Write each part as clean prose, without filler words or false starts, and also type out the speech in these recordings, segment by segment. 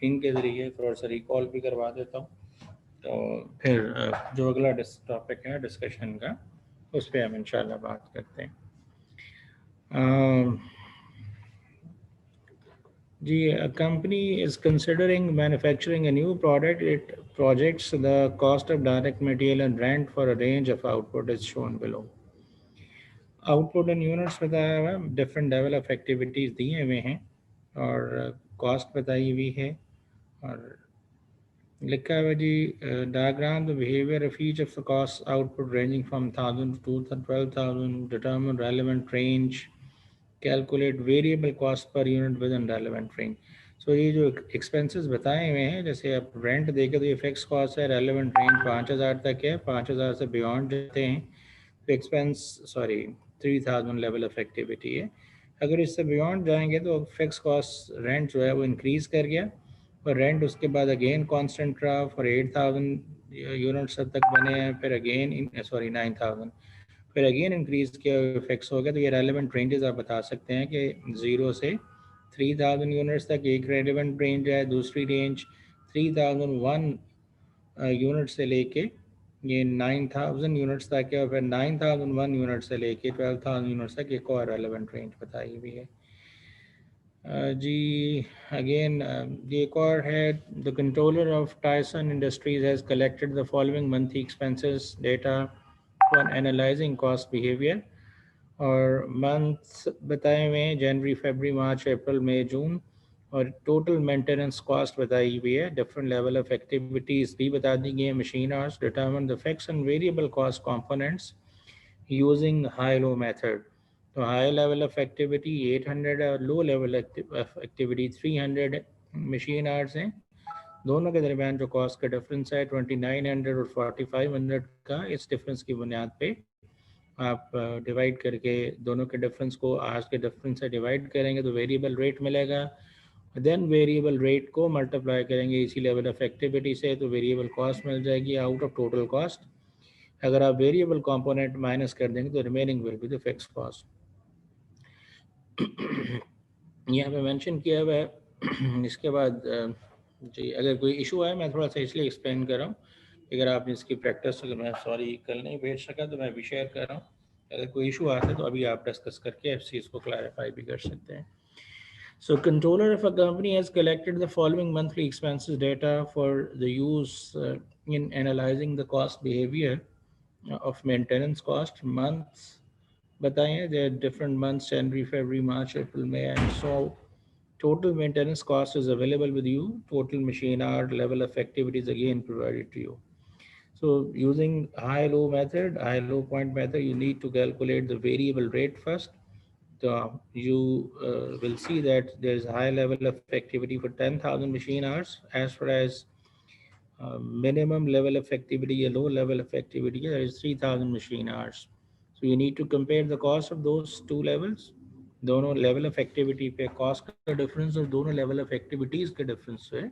Screen के ज़रिए थोड़ा सा रिकॉल भी करवा देता हूँ, तो फिर जो अगला टॉपिक है डिस्कशन का उस पर हम इंशाल्लाह बात करते हैं। जी, a company is considering manufacturing a new product. It projects the cost of direct material and rent for a range of output is shown below. Output in units बताया हुआ है, डिफरेंट लेवल ऑफ एक्टिविटीज़ दिए हुए हैं और cost बताई हुई है और लिखा हुआ जी diagram the behaviour of each of the cost output ranging from 1000 to 12,000, determine relevant range, calculate variable cost per unit within relevant range. So ये जो एक्सपेंसेस बताए हुए हैं, जैसे आप रेंट देखें तो ये फिक्स कॉस्ट है, रेलेवेंट रेंज 5,000 तक है, 5,000 से बियॉन्ड जाते हैं तो एक्सपेंस 3,000 लेवल ऑफ एक्टिविटी है। अगर इससे बियॉन्ड जाएंगे तो फिक्स कॉस्ट रेंट जो है वो इंक्रीज़ कर गया और रेंट उसके बाद अगेन कांस्टेंट रहा फॉर 8,000 यूनिट्स अब तक बने हैं, फिर अगेन 9,000, फिर अगेन इंक्रीज़ किया फिक्स हो गया। तो ये रेलेवेंट रेंजेस आप बता सकते हैं कि 0 से 3,000 यूनिट्स तक एक रेलेवेंट रेंज है, दूसरी रेंज 3,001 यूनिट से लेके ये 9,000 यूनिट्स तक है और फिर 9,001 यूनिट से लेके 12,000 यूनिट्स तक एक और रेलेवेंट रेंज बताई हुई है। जी अगेन ये एक और है, the controller of Tyson industries has collected the following monthly expenses data for analysing cost behaviour और मंथ्स बताए हुए हैं, जनवरी, फरवरी, मार्च, अप्रैल, मई, जून और टोटल मेंटेनेंस कॉस्ट बताई हुई है, डिफरेंट लेवल ऑफ एक्टिविटीज़ भी बता दी गई है, machine hours, determine the fix and variable cost components using high low method. तो हाई लेवल ऑफ एक्टिविटी 800 और low level of activity 300 machine hours हैं। दोनों के दरमियान जो कॉस्ट का डिफरेंस है 2900 और 4500 का, इस डिफरेंस की बुनियाद पे आप डिवाइड करके दोनों के डिफरेंस को आज के डिफरेंस से डिवाइड करेंगे तो वेरिएबल रेट मिलेगा। देन वेरिएबल रेट को मल्टीप्लाई करेंगे इसी लेवल ऑफ एक्टिविटी से तो वेरिएबल कॉस्ट मिल जाएगी आउट ऑफ टोटल कॉस्ट। अगर आप वेरिएबल कंपोनेंट माइनस कर देंगे तो remaining will be the fix cost. यहाँ पे मेंशन किया हुआ है। इसके बाद जी अगर कोई इशू है, मैं थोड़ा सा इसलिए एक्सप्लेन कर रहा हूँ, अगर आप इसकी प्रैक्टिस अगर मैं कल नहीं भेज सका तो मैं भी शेयर कर रहा हूँ। अगर कोई इशू आता है तो अभी आप डिस्कस करके इस चीज़ को क्लैरिफाई भी कर सकते हैं। So controller of a company has collected the following monthly expenses data for the use in analyzing the cost behavior of maintenance cost. Months बताए हैं, there are different months, January, February, March, April, May, and so total maintenance cost is available with you. Total machine hour, level of activities again provided to you. So using high-low method, high-low point method, you need to calculate the variable rate first. So you will see that there is a high level of activity for 10,000 machine hours as far as minimum level of activity, a low level of activity, there is 3,000 machine hours. So you need to compare the cost of those two levels. दोनों level of activity पे cost का difference और दोनों level of activities के difference है,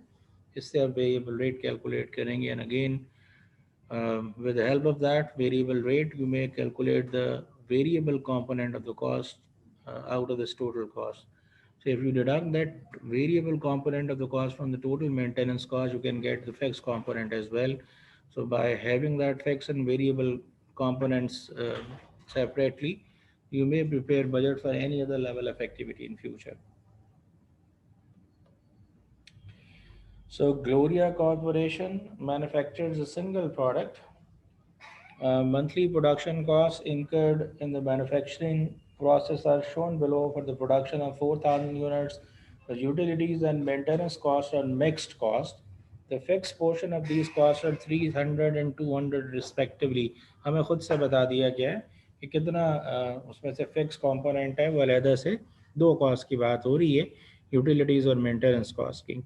इससे आप variable rate calculate करेंगे। And again with the help of that variable rate you may calculate the variable component of the cost out of this total cost. So if you deduct that variable component of the cost from the total maintenance cost, you can get the fixed component as well. So by having that fixed and variable components separately, you may prepare budget for any other level of activity in future. So Gloria Corporation manufactures a single product. Monthly production costs incurred in the manufacturing process are shown below. For the production of 4,000 units, the utilities and maintenance costs are mixed cost. The fixed portion of these costs are 300 and 200 respectively. हमें खुद से बता दिया गया है कि कितना उसमें से फिक्स कंपोनेंट है, वो अलग से दो कॉस्ट की बात हो रही है, यूटिलिटीज़ और मेंटेनेंस कॉस्ट की।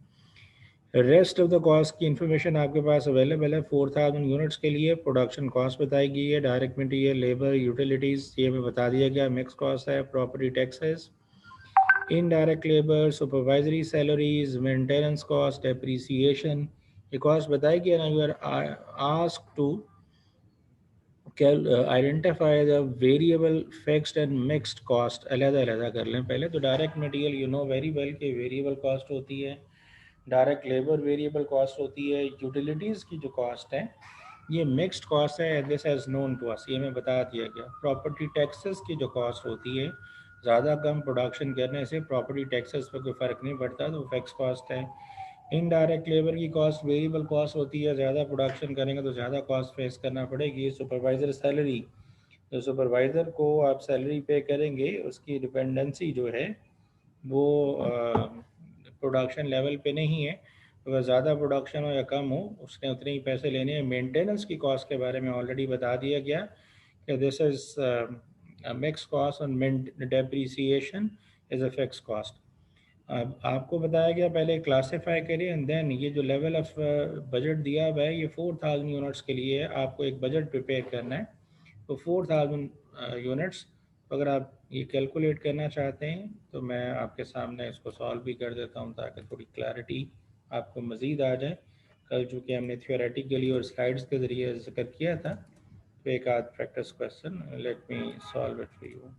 रेस्ट ऑफ द कॉस्ट की इन्फॉर्मेशन आपके पास अवेलेबल है। 4,000 यूनिट्स के लिए प्रोडक्शन कॉस्ट बताई गई है, डायरेक्ट मटेरियल, लेबर, यूटिलिटीज़ ये भी बता दिया गया, मिक्स कॉस्ट है, property taxes, indirect labour, supervisory salaries, maintenance cost, depreciation, ये कॉस्ट बताई गई ना। You are asked to identify the variable, fixed and mixed cost अलग अलग कर लें पहले। तो direct material you know very well कि वेरिएबल कॉस्ट होती है, डायरेक्ट लेबर वेरिएबल कॉस्ट होती है। यूटिलिटीज़ की जो कॉस्ट है ये मिक्स्ड कॉस्ट है, this has known to us, ये हमें बता दिया गया। प्रॉपर्टी टैक्सेस की जो कॉस्ट होती है, ज़्यादा कम प्रोडक्शन करने से प्रॉपर्टी टैक्सेस पर कोई फ़र्क नहीं पड़ता, तो फिक्स कॉस्ट है। इनडायरेक्ट लेबर की कॉस्ट वेरिएबल कॉस्ट होती है, ज़्यादा प्रोडक्शन करेंगे तो ज़्यादा कॉस्ट फेस करना पड़ेगी। सुपरवाइज़र सैलरी, जो सुपरवाइज़र को आप सैलरी पे करेंगे उसकी डिपेंडेंसी जो है वो प्रोडक्शन लेवल पे नहीं है, अगर ज़्यादा प्रोडक्शन हो या कम हो उसने उतने ही पैसे लेने हैं। मेंटेनेंस की कॉस्ट के बारे में ऑलरेडी बता दिया गया कि दिस इज़ मिक्स कॉस्ट और depreciation is a fix cost. अब आपको बताया गया पहले क्लासिफाई करिए एंड देन ये जो लेवल ऑफ बजट दिया हुआ है ये 4000 यूनिट्स के लिए है, आपको एक बजट प्रिपेयर करना है। तो 4000 यूनिट्स अगर आप ये कैलकुलेट करना चाहते हैं तो मैं आपके सामने इसको सॉल्व भी कर देता हूँ ताकि थोड़ी क्लैरिटी आपको मज़ीद आ जाए। कल चूँकि हमने थियोरेटिकली और स्लाइड्स के ज़रिए जिक्र किया था, तो एक आध practice question let me solve it for you.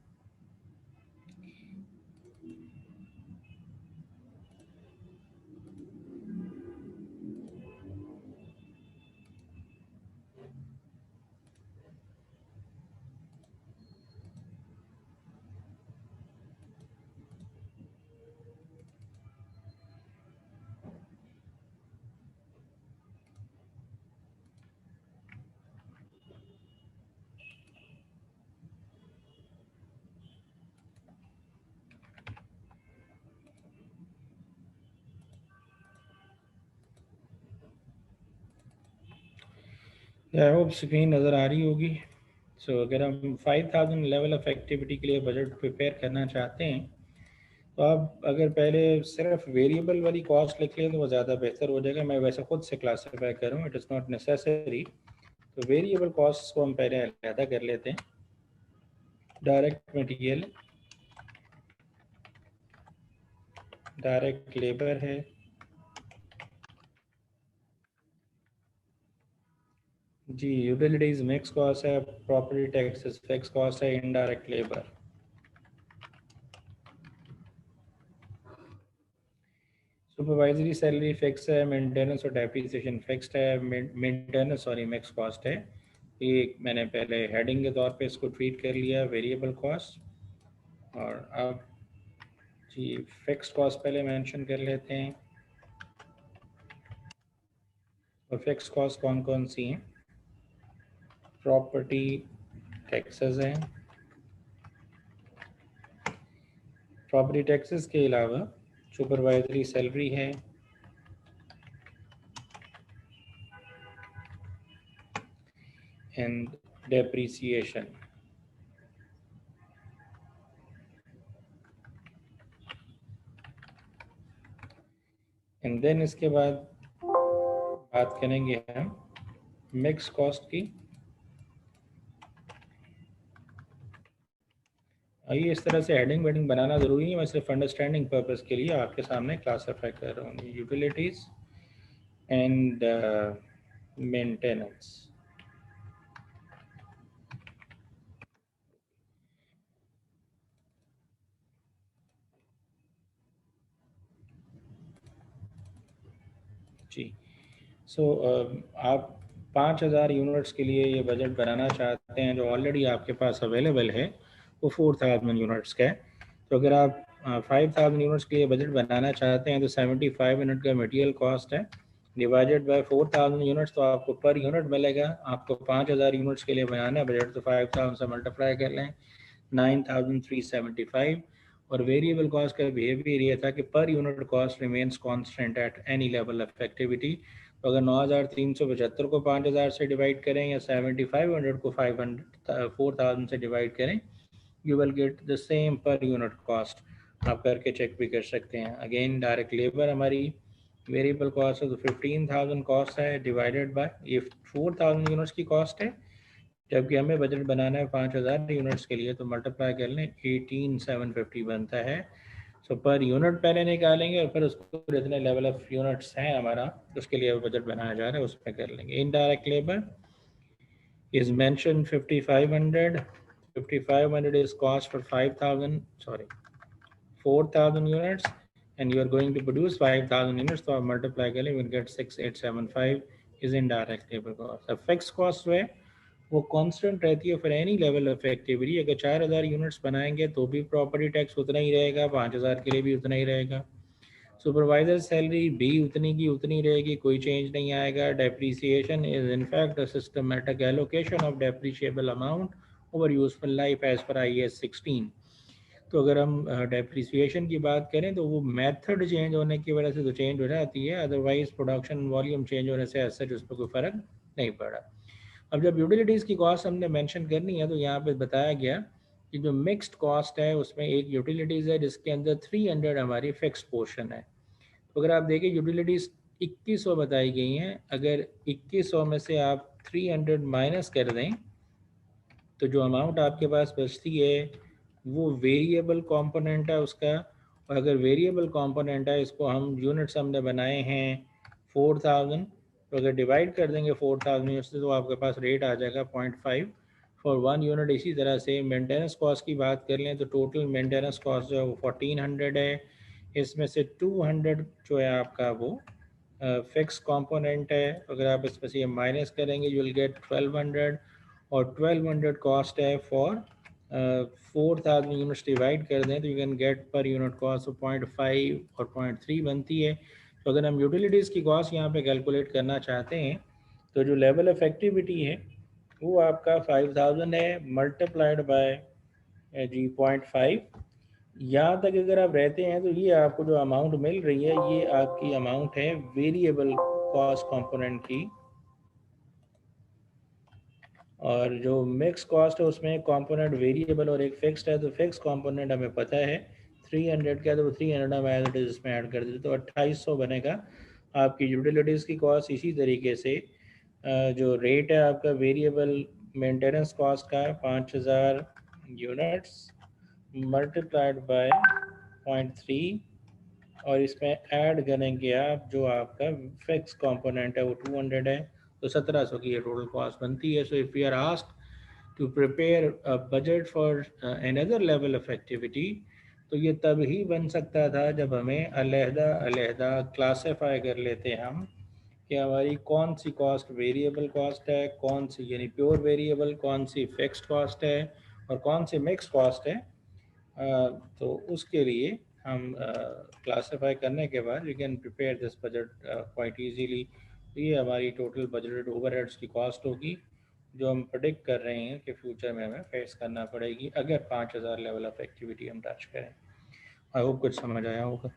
I hope screen नज़र आ रही होगी। सो अगर हम 5000 लेवल ऑफ एक्टिविटी के लिए बजट प्रिपेयर करना चाहते हैं तो आप अगर पहले सिर्फ वेरिएबल वाली कॉस्ट लिख लें तो वो ज़्यादा बेहतर हो जाएगा। मैं वैसे खुद से क्लासीफाई करूँ, इट इज़ नॉट नेसेसरी। तो वेरिएबल कॉस्ट को हम पहले अलहदा कर लेते हैं। डायरेक्ट मटेरियल, डायरेक्ट लेबर है, जी यूटिलिटीज मिक्स कॉस्ट है, प्रॉपर्टी टैक्सेस फिक्स कॉस्ट है, indirect labour. Supervisory salary fix है, मेंटेनेंस और डेप्रिसिएशन फिक्स्ड है। मेंटेनेंस सॉरी मिक्स कॉस्ट है, ये मैंने पहले हेडिंग के तौर पे इसको ट्रीट कर लिया वेरिएबल कॉस्ट। और अब जी फिक्स्ड कॉस्ट पहले मेंशन कर लेते हैं। और फिक्स कॉस्ट कौन कौन सी हैं? प्रॉपर्टी टैक्सेस हैं, प्रॉपर्टी टैक्सेस के अलावा सुपरवाइजरी सैलरी है, एंड डेप्रीसिएशन। एंड देन इसके बाद बात करेंगे हम मिक्स कॉस्ट की। ये इस तरह से हेडिंग वेडिंग बनाना ज़रूरी नहीं, मैं सिर्फ अंडरस्टैंडिंग पर्पस के लिए आपके सामने क्लासीफाई कर रहा हूँ। Utilities and maintenance. जी आप 5000 यूनिट्स के लिए ये बजट बनाना चाहते हैं जो ऑलरेडी आपके पास अवेलेबल है वो 4000 यूनिट्स का है। तो अगर आप 5000 यूनिट्स के लिए बजट बनाना चाहते हैं तो 75 यूनिट का मटेरियल कॉस्ट है डिवाइडेड बाय 4000 यूनिट्स, तो आपको पर यूनिट मिलेगा। आपको 5000 यूनिट्स के लिए बनाना है बजट, तो 5000 से मल्टीप्लाई कर लें 9375। और वेरिएबल कॉस्ट का बिहेवियर ये था कि per unit cost remains constant at any level of activity. तो अगर 9375 को 5000 से डिवाइड करें या 7500 को 4000 से डिवाइड करें, you will get the same per unit cost. आप करके चेक भी कर सकते हैं। अगेन डायरेक्ट लेबर हमारी वेरिएबल कॉस्ट है, तो 15000 कॉस्ट है डिवाइडेड बाय ये 4000 यूनिट्स की कॉस्ट है, जबकि हमें बजट बनाना है 5000 यूनिट्स के लिए, तो मल्टीप्लाई कर लें 18750 बनता है। सो पर यूनिट पहले निकालेंगे और फिर उसको जितने लेवल ऑफ यूनिट्स हैं हमारा उसके लिए बजट बनाया जा रहा है उसमें कर लेंगे। Indirect labour is mentioned 5500, 5500 is cost for 5000 sorry 4000 units, and you are going to produce 5,000 units, तो आप multiply करें, you will get 6875 is indirect labor cost. अब fixed cost है वो कांस्टेंट रहती है for any level of activity. अगर 4,000 units बनाएंगे तो भी प्रॉपर्टी टैक्स उतना ही रहेगा, 5,000 के लिए भी उतना ही रहेगा. सुपरवाइजर सैलरी भी उतनी की उतनी रहेगी, कोई चेंज नहीं आएगा. Depreciation is in fact a systematic allocation of depreciable amount over useful life as per IAS 16. तो अगर हम डेप्रीसिएशन की बात करें तो वो मेथड चेंज होने की वजह से तो चेंज हो जाती है, अदरवाइज प्रोडक्शन वॉल्यूम चेंज होने से ऐसा उस पर कोई फ़र्क नहीं पड़ा. अब जब यूटिलिटीज़ की कॉस्ट हमने मेंशन करनी है तो यहाँ पे बताया गया कि जो मिक्स्ड कॉस्ट है उसमें एक यूटिलिटीज़ है जिसके अंदर 300 हमारी फिक्स पोर्शन है. तो अगर आप देखें यूटिलिटीज़ 2100 बताई गई हैं, अगर 2100 में से आप 300 माइनस कर दें तो जो अमाउंट आपके पास बचती है वो वेरिएबल कंपोनेंट है उसका. और अगर वेरिएबल कंपोनेंट है, इसको हम यूनिट्स हमने बनाए हैं 4,000, तो अगर डिवाइड कर देंगे 4,000 यूनिट्स से तो आपके पास रेट आ जाएगा 0.5 फॉर 1 यूनिट. इसी तरह से मेंटेनेंस कॉस्ट की बात कर लें तो टोटल मेंटेनेंस कॉस्ट जो है वो 1,400 है. इसमें से 200 जो है आपका वो फिक्स कंपोनेंट है. अगर आप इसमें से ये माइनस करेंगे यू विल गेट 1,200, और 1,200 कॉस्ट है फॉर 4,000 यूनिट्स. डिवाइड कर दें तो you can gate per unit cost 0.5 और 0.3 बनती है. तो अगर हम यूटिलिटीज़ की कॉस्ट यहाँ पे कैलकुलेट करना चाहते हैं तो जो लेवल ऑफ एक्टिविटी है वो आपका 5,000 है मल्टीप्लाइड बाय जी 0.5. यहाँ तक अगर आप रहते हैं तो ये आपको जो अमाउंट मिल रही है ये आपकी अमाउंट है वेरिएबल कॉस्ट कंपोनेंट की. और जो मिक्स कॉस्ट है उसमें एक कंपोनेंट वेरिएबल और एक फिक्स्ड है. तो फिक्स कंपोनेंट हमें पता है 300 का, तो 300 हम एज इट इज इसमें ऐड कर देते तो 2,800 बनेगा आपकी यूटिलिटीज़ की कॉस्ट. इसी तरीके से जो रेट है आपका वेरिएबल मेंटेनेंस कॉस्ट का 5,000 यूनिट्स मल्टीप्लाइड बाय 0.3, और इसमें ऐड करेंगे आप जो आपका फिक्स कंपोनेंट है वो 200 है, तो 1,700 की ये टोटल कॉस्ट बनती है. So if you are asked to prepare a budget for another level of activity तो ये तब ही बन सकता था जब हमें अलहदा अलहदा क्लासीफाई कर लेते हम कि हमारी कौन सी कॉस्ट वेरिएबल कॉस्ट है, कौन सी यानी प्योर वेरिएबल, कौन सी फिक्स्ड कॉस्ट है और कौन सी मिक्स कॉस्ट है. तो उसके लिए हम क्लासीफाई करने के बाद we can prepare this budget quite easily. तो ये हमारी टोटल बजटेड ओवरहेड्स की कॉस्ट होगी जो हम प्रेडिक्ट कर रहे हैं कि फ्यूचर में हमें फेस करना पड़ेगी अगर 5,000 लेवल ऑफ एक्टिविटी हम टच करें. आई होप कुछ समझ आया होगा.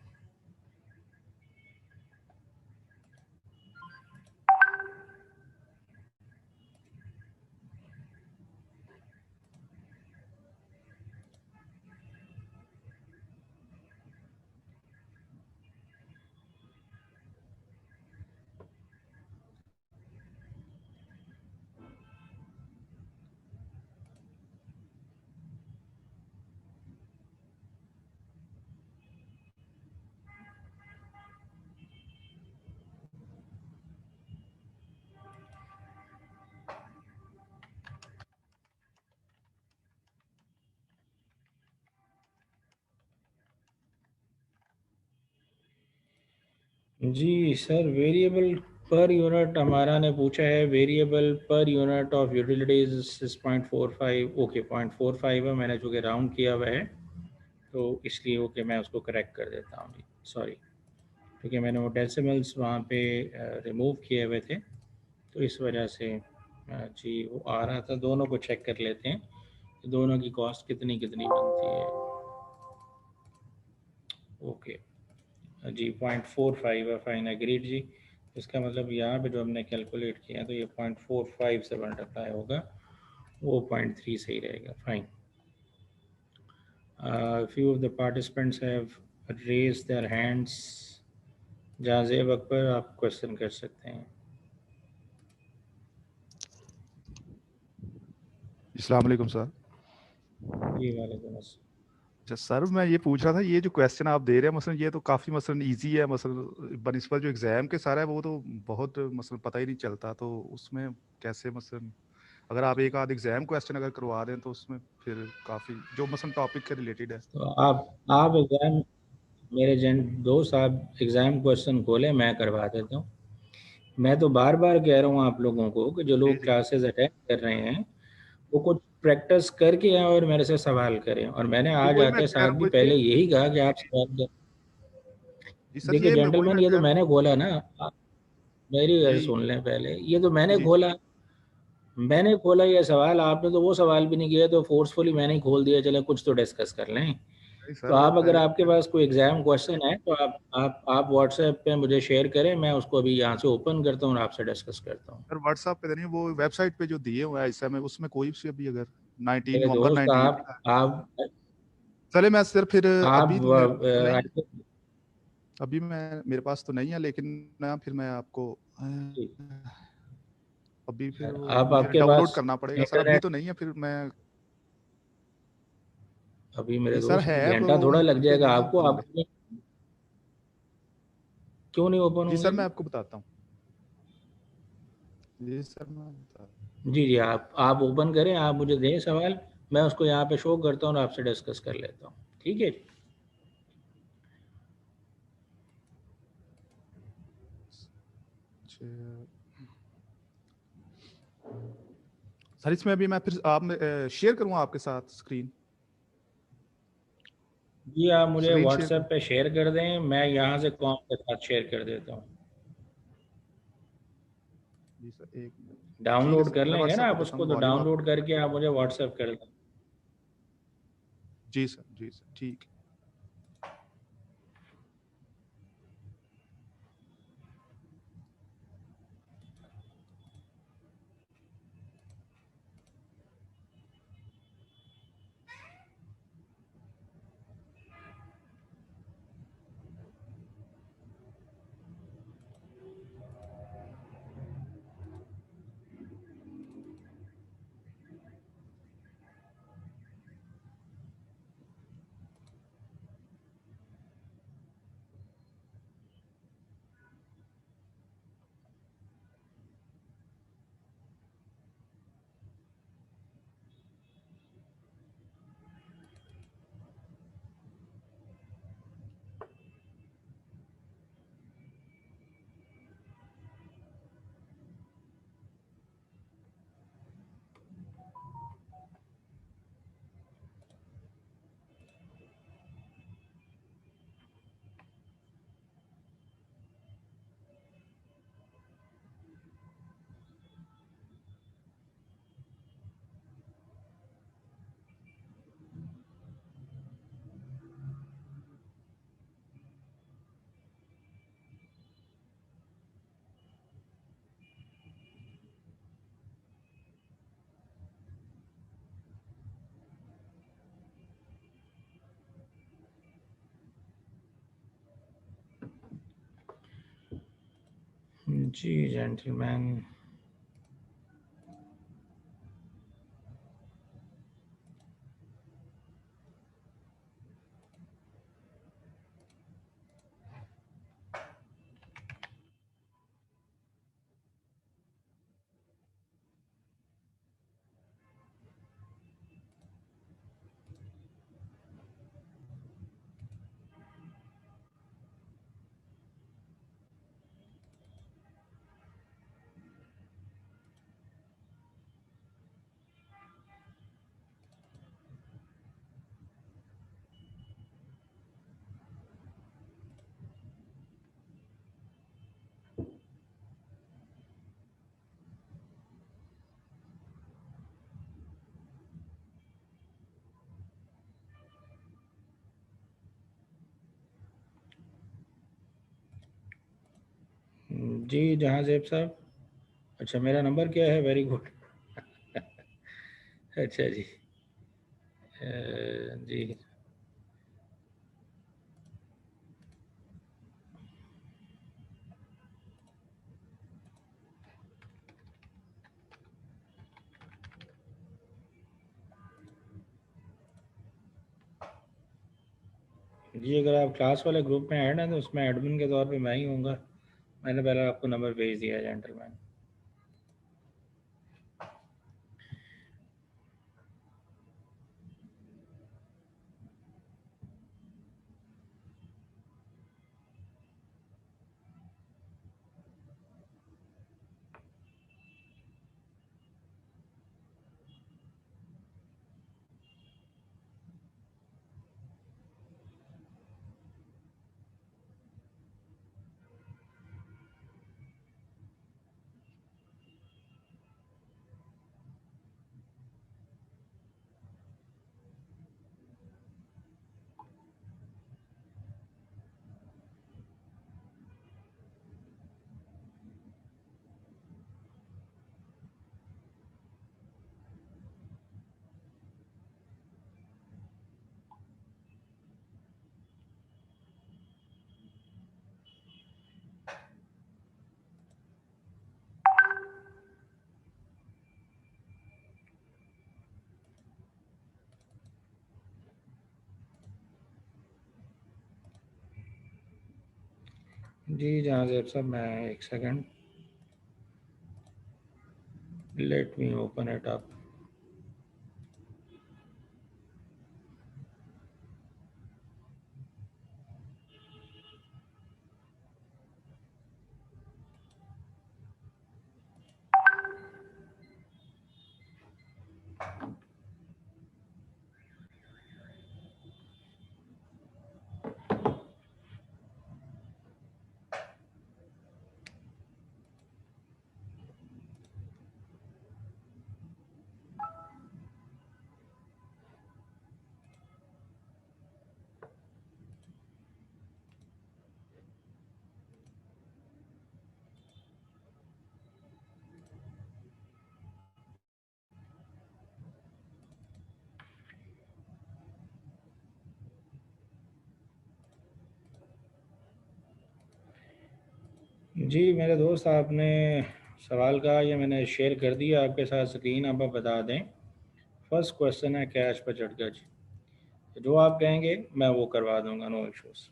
जी सर, वेरिएबल पर यूनिट हमारा ने पूछा है. Variable per unit of utilities is 0.45. Okay 0.45 है, मैंने चूँकि राउंड किया हुआ है तो इसलिए ओके मैं उसको करेक्ट कर देता हूँ जी, सॉरी, क्योंकि मैंने वो डेसिमल्स वहाँ पे रिमूव किए हुए थे तो इस वजह से जी वो आ रहा था. दोनों को चेक कर लेते हैं कि दोनों की कॉस्ट कितनी कितनी बनती है. ओके जी 0.45 है, फाइन एग्रीड जी. इसका मतलब यहाँ पे जो हमने कैलकुलेट किया तो ये 0.45 से मल्टीप्लाई होगा, वो 0.3 सही रहेगा. Fine. Few of the participants have raised their hands. Jazeb Akbar आप क्वेश्चन कर सकते हैं. अस्सलाम वालेकुम सर. जी वालेकुम अस्सलाम. अच्छा सर, मैं ये पूछ रहा था, ये जो क्वेश्चन आप दे रहे हैं मसलन ये तो काफ़ी मसलन इजी है, मसलन बनिस्बत जो एग्ज़ाम के सारा है वो तो बहुत मसलन पता ही नहीं चलता, तो उसमें कैसे मसलन अगर आप एक आध एग्ज़ाम क्वेश्चन अगर करवा दें तो उसमें फिर काफ़ी जो मसलन टॉपिक के रिलेटेड है. तो आप एग्जाम मेरे दोस्त आप एग्ज़ाम क्वेश्चन खोले, मैं करवा देता हूँ। मैं तो बार बार कह रहा हूँ आप लोगों को कि जो जी लोग जी क्लासेस अटेंड कर रहे हैं वो कुछ प्रैक्टिस करके आए और मेरे से सवाल करें। और मैंने जी, आज वही मैं आते कह साथ रहा हूँ भी ये। पहले यही कहा कि आप सवाल करें। जी सर, देखिए ये मैं वही जेंटलमैन, मैं ये कह तो रहा हूँ। मैंने खोला ना, आप मेरी जी सुन लें पहले। ये तो मैंने जी जी खोला, मैंने खोला ये सवाल। आपने तो वो सवाल भी नहीं किया, तो फोर्सफुली मैंने ही खोल दिया, चले कुछ तो डिस्कस कर लें। नहीं तो सर, वो आप, अगर मैं आपके पास कोई एग्जाम क्वेश्चन है तो आप व्हाट्सएप पे मुझे शेयर करें, मैं उसको अभी यहाँ से ओपन करता हूँ और आपसे डिस्कस करता हूँ। सर व्हाट्सएप पे नहीं, वो वेबसाइट पे जो दिए हुए हैं इस समय, उसमें कोई से भी अगर 19 मेरे नवंबर दोस्त, 19 आप लिखा है। आप चले मैं सर फिर, आप अभी तो मेरे पास तो नहीं है। अभी मैं मेरे पास तो नहीं है, लेकिन ना फिर मैं आपको अभी फिर वो आप मुझे आपके डाउनलोड पास करना पड़ेगा सर, अभी इंटरनेट, तो नहीं है फिर मैं। अभी मेरे जी सर दोस्त है, घंटा वो थोड़ा लग उनके जाएगा नहीं आपको। ओपन आप होंगे। क्यों नहीं ओपन जी होंगे सर, मैं जी? आपको बताता हूँ। जी सर मैं बता जी जी, आप ओपन करें, आप मुझे दें सवाल, मैं उसको यहाँ पे शो करता हूँ और आपसे डिस्कस कर लेता हूँ। ठीक है। सर, इसमें अभी मैं फिर आप शेयर करूँगा आपके साथ स्क्रीन। जी, आप मुझे स्क्रीन शेयर व्हाट्सएप करूँ। पे शेयर कर दें, मैं यहाँ से कॉम के साथ शेयर कर देता हूँ। जी सर, एक मिनट। ठीक है डाउनलोड सर, कर मैं लेंगे ना व्हाट्सएप पे आप देता हूँ उसको, तो वॉल्यूम आप। डाउनलोड करके आप मुझे व्हाट्सएप कर दें। जी सर ठीक है। जी जेंटलमैन, जी जहांजेब साहब, अच्छा मेरा नंबर क्या है? Very good. अच्छा जी। जी जी, अगर आप क्लास वाले ग्रुप में ऐड हैं तो उसमें एडमिन के तौर पे मैं ही हूँगा। मैंने पहले आपको नंबर भेज दिया है जेंटलमैन। जी जहांगीर साहब, मैं एक second, let me open it up. जी मेरे दोस्त, आपने सवाल कहा, ये मैंने शेयर कर दिया आपके साथ स्क्रीन। अब आप बता दें। फर्स्ट क्वेश्चन है कैश बजट का जी। जो आप कहेंगे मैं वो करवा दूंगा, नो इश्यूज़।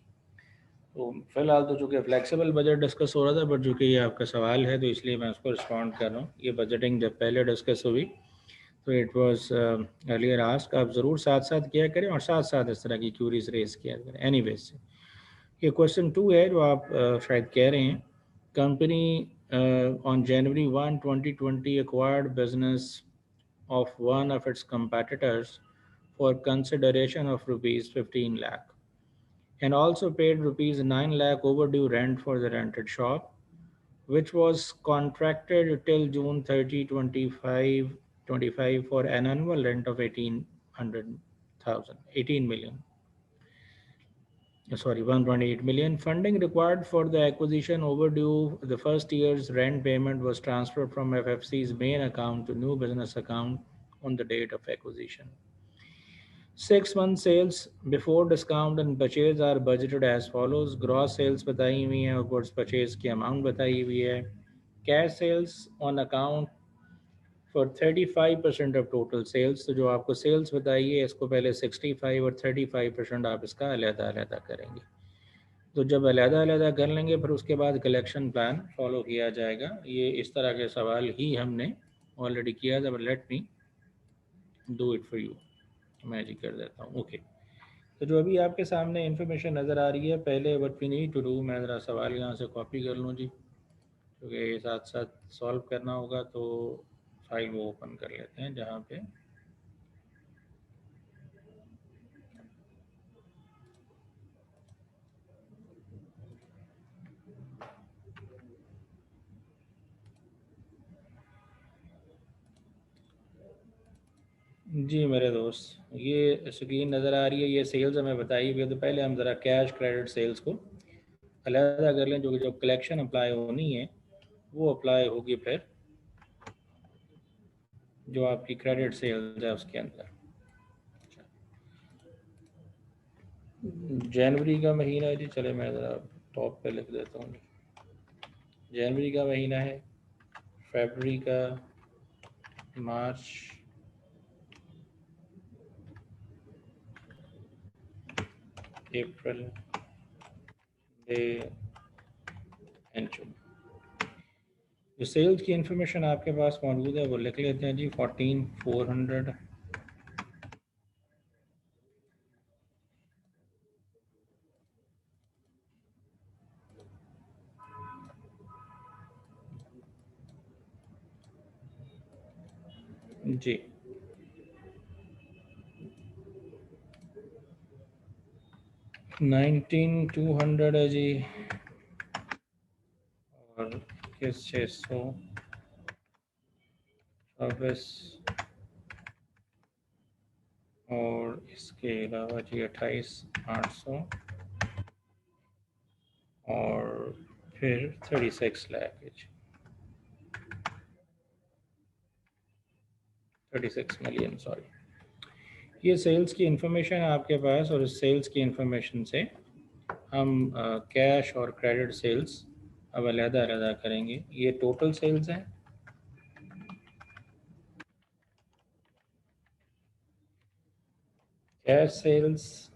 तो फिलहाल तो चूँकि फ्लेक्सिबल बजट डिस्कस हो रहा था, बट चूँकि ये आपका सवाल है तो इसलिए मैं उसको रिस्पॉन्ड कर रहा हूँ। ये बजटिंग जब पहले डिस्कस हुई तो इट वाज अर्लियर आस्क। आप ज़रूर साथ साथ किया करें और साथ साथ इस तरह की क्यूरीज रेज किया करें। एनी से ये क्वेश्चन 2 है जो आप शायद कह रहे हैं। Company on January 1, 2020 acquired business of one of its competitors for consideration of rupees 15 lakh and also paid rupees 9 lakh overdue rent for the rented shop, which was contracted till June 30, 2025 for an annual rent of 18 million. Sorry, 1.8 million. Funding required for the acquisition overdue. The first year's rent payment was transferred from FFC's main account to new business account on the date of acquisition. 6 month sales before discount and purchase are budgeted as follows. Gross sales बताई हुई है और goods purchase की amount बताई हुई है. Cash sales on account for 35% of total sales. तो जो आपको sales बताई है इसको पहले 65 और 35% आप इसका अलग-अलग करेंगे। तो जब अलग-अलग कर लेंगे फिर उसके बाद कलेक्शन प्लान फॉलो किया जाएगा। ये इस तरह के सवाल ही हमने ऑलरेडी किया था, but let me do it for you. मैं जी कर देता हूँ। ओके, तो जो अभी आपके सामने इन्फॉर्मेशन नज़र आ रही है, पहले what we need to do, मैं ज़रा सवाल यहाँ से कॉपी कर लूँ जी, क्योंकि ये साथ साथ सॉल्व करना होगा। तो फाइल वो ओपन कर लेते हैं जहाँ पे जी मेरे दोस्त, ये स्क्रीन नज़र आ रही है, ये सेल्स हमें बताई हुई है। तो पहले हम ज़रा कैश क्रेडिट सेल्स को अलग कर लें, जो कि जब कलेक्शन अप्लाई होनी है वो अप्लाई होगी फिर जो आपकी क्रेडिट सेल्स है उसके अंदर। जनवरी का महीना है जी, चले मैं ज़रा टॉप पे लिख देता हूँ। जनवरी का महीना है, फरवरी का, मार्च, अप्रैल, मई एंड जून। जो सेल्स की इंफॉर्मेशन आपके पास मौजूद है वो लिख लेते हैं जी। 14,400 जी, 19,200 है जी, और 600 सर्विस, और इसके अलावा जी 28,800 और फिर 36 लाख है जी, 36 मिलियन सॉरी। ये सेल्स की इंफॉर्मेशन है आपके पास, और इस सेल्स की इंफॉर्मेशन से हम कैश और क्रेडिट सेल्स अब अलग-अलग करेंगे। ये टोटल सेल्स हैं। कैश सेल्स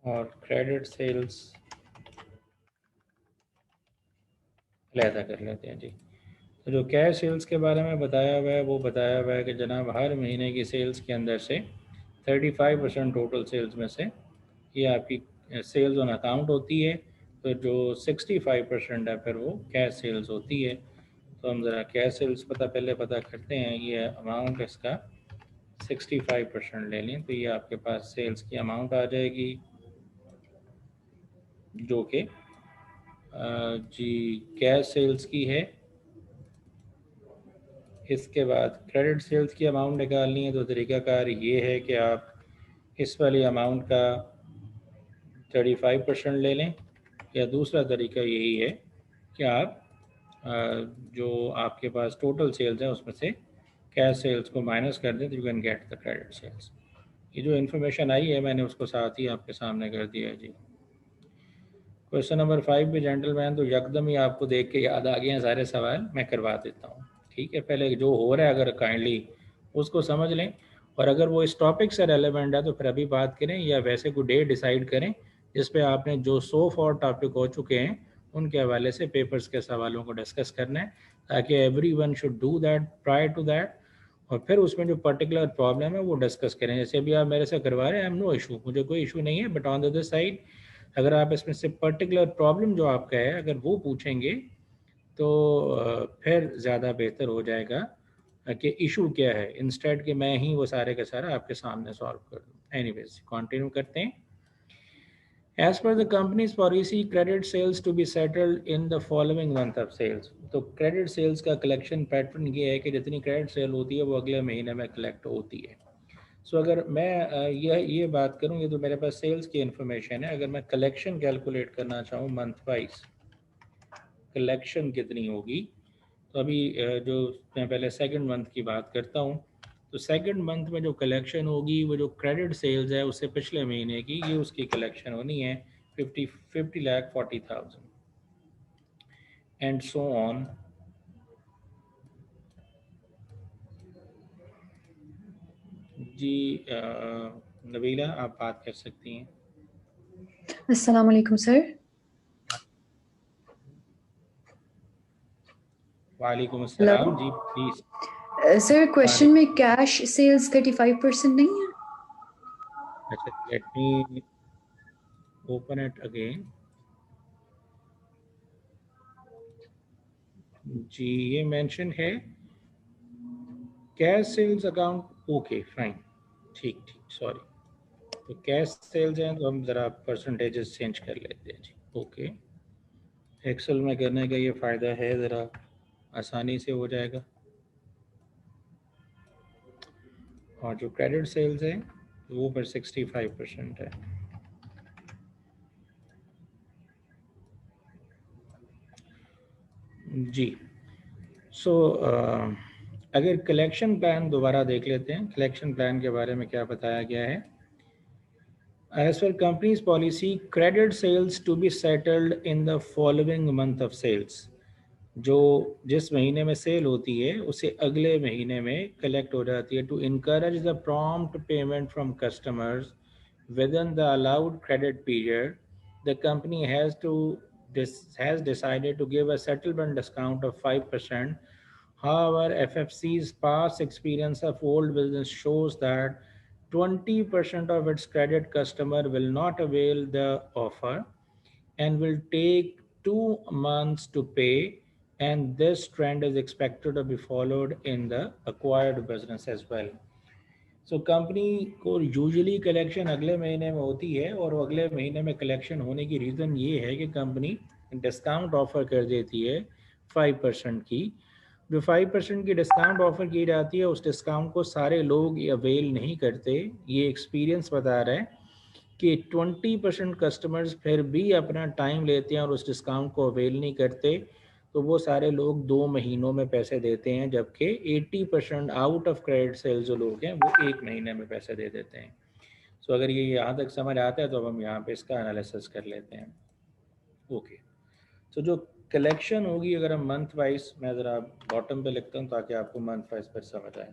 और क्रेडिट सेल्स अलहदा कर लेते हैं जी। तो जो कैश सेल्स के बारे में बताया हुआ है वो बताया हुआ है कि जनाब हर महीने की सेल्स के अंदर से 35% टोटल सेल्स में से ये आपकी सेल्स ऑन अकाउंट होती है, तो जो 65% है फिर वो कैश सेल्स होती है। तो हम ज़रा कैश सेल्स पता करते हैं। ये अमाउंट इसका 65% ले लें तो ये आपके पास सेल्स की अमाउंट आ जाएगी जो कि जी कैश सेल्स की है। इसके बाद क्रेडिट सेल्स की अमाउंट निकालनी है तो तरीकाकार ये है कि आप इस वाली अमाउंट का 35% ले लें, या दूसरा तरीका यही है कि आप जो आपके पास टोटल सेल्स हैं उसमें से कैश सेल्स को माइनस कर दें तो you can get the credit sales. ये जो इन्फॉर्मेशन आई है मैंने उसको साथ ही आपके सामने कर दिया है जी। क्वेश्चन नंबर 5 पे जेंटलमैन तो यकदम ही आपको देख के याद आ गए हैं सारे सवाल, मैं करवा देता हूँ। ठीक है, पहले जो हो रहा है अगर काइंडली उसको समझ लें, और अगर वो इस टॉपिक से रेलेवेंट है तो फिर अभी बात करें, या वैसे कोई डे डिसाइड करें जिस पे आपने जो सो फॉर टॉपिक हो चुके हैं उनके हवाले से पेपर्स के सवालों को डिस्कस करना है, ताकि everyone should do that prior to that, और फिर उसमें जो पर्टिकुलर प्रॉब्लम है वो डिस्कस करें। जैसे अभी आप मेरे से करवा रहे हैं, आई एम नो इशू, मुझे कोई इशू नहीं है, but on the other side अगर आप इसमें से पर्टिकुलर प्रॉब्लम जो आपका है अगर वो पूछेंगे तो फिर ज़्यादा बेहतर हो जाएगा कि इशू क्या है, इंस्टेड कि मैं ही वो सारे का सारा आपके सामने सॉल्व कर दूँ। एनीवेज कंटिन्यू करते हैं। As per the company's policy, credit sales to be settled in the following month of sales. तो क्रेडिट सेल्स का कलेक्शन पैटर्न ये है कि जितनी क्रेडिट सेल होती है वो अगले महीने में कलेक्ट होती है। सो अगर मैं ये बात करूँ, ये तो मेरे पास सेल्स की इन्फॉर्मेशन है, अगर मैं कलेक्शन कैलकुलेट करना चाहूँ मंथ वाइज कलेक्शन कितनी होगी, तो अभी जो मैं पहले सेकंड मंथ की बात करता हूँ, तो सेकंड मंथ में जो कलेक्शन होगी वो जो क्रेडिट सेल्स है उससे पिछले महीने की ये उसकी कलेक्शन होनी है 50,40,000 एंड सो ऑन। जी नबीला आप बात कर सकती हैं। अस्सलाम वालेकुम सर। वालेकुम हेलो अस्सलाम जी, प्लीज। सर, क्वेश्चन में कैश सेल्स 35% नहीं है? अच्छा, let me open it again. जी ये मेंशन है cash sales account, okay fine, ठीक ठीक, सॉरी। तो कैश सेल्स हैं तो हम ज़रा परसेंटेजेस चेंज कर लेते हैं जी। ओके, एक्सेल में करने का ये फ़ायदा है, ज़रा आसानी से हो जाएगा। और जो क्रेडिट सेल्स हैं वो पर 65% है। जी सो अगर कलेक्शन प्लान दोबारा देख लेते हैं, कलेक्शन प्लान के बारे में क्या बताया गया है। As per company's policy, credit sales to be settled in the following month of sales. जो जिस महीने में सेल होती है उसे अगले महीने में कलेक्ट हो जाती है। To encourage the prompt payment from customers within the allowed credit period, the company has decided to give a settlement discount of 5%. However, FFC's past experience of old business shows that 20% of its credit customer will not avail the offer and will take 2 months to pay, and this trend is expected to be followed in the acquired business as well. So company को usually collection अगले महीने में होती है, और अगले महीने में कलेक्शन होने की रीज़न ये है कि कंपनी डिस्काउंट ऑफ़र कर देती है 5% की। जो 5% की डिस्काउंट ऑफ़र की जाती है उस डिस्काउंट को सारे लोग अवेल नहीं करते। ये एक्सपीरियंस बता रहा है कि 20% कस्टमर्स फिर भी अपना टाइम लेते हैं और उस डिस्काउंट को अवेल नहीं करते, तो वो सारे लोग 2 महीनों में पैसे देते हैं, जबकि 80% आउट ऑफ क्रेडिट सेल्स जो लोग हैं वो 1 महीने में पैसे दे देते हैं। सो अगर ये यहाँ तक समझ आता है तो अब हम यहाँ पे इसका एनालिसिस कर लेते हैं। ओके, तो जो कलेक्शन होगी अगर हम मंथ वाइज, मैं ज़रा बॉटम पे लिखता हूँ ताकि आपको मंथ वाइज पर समझ आए।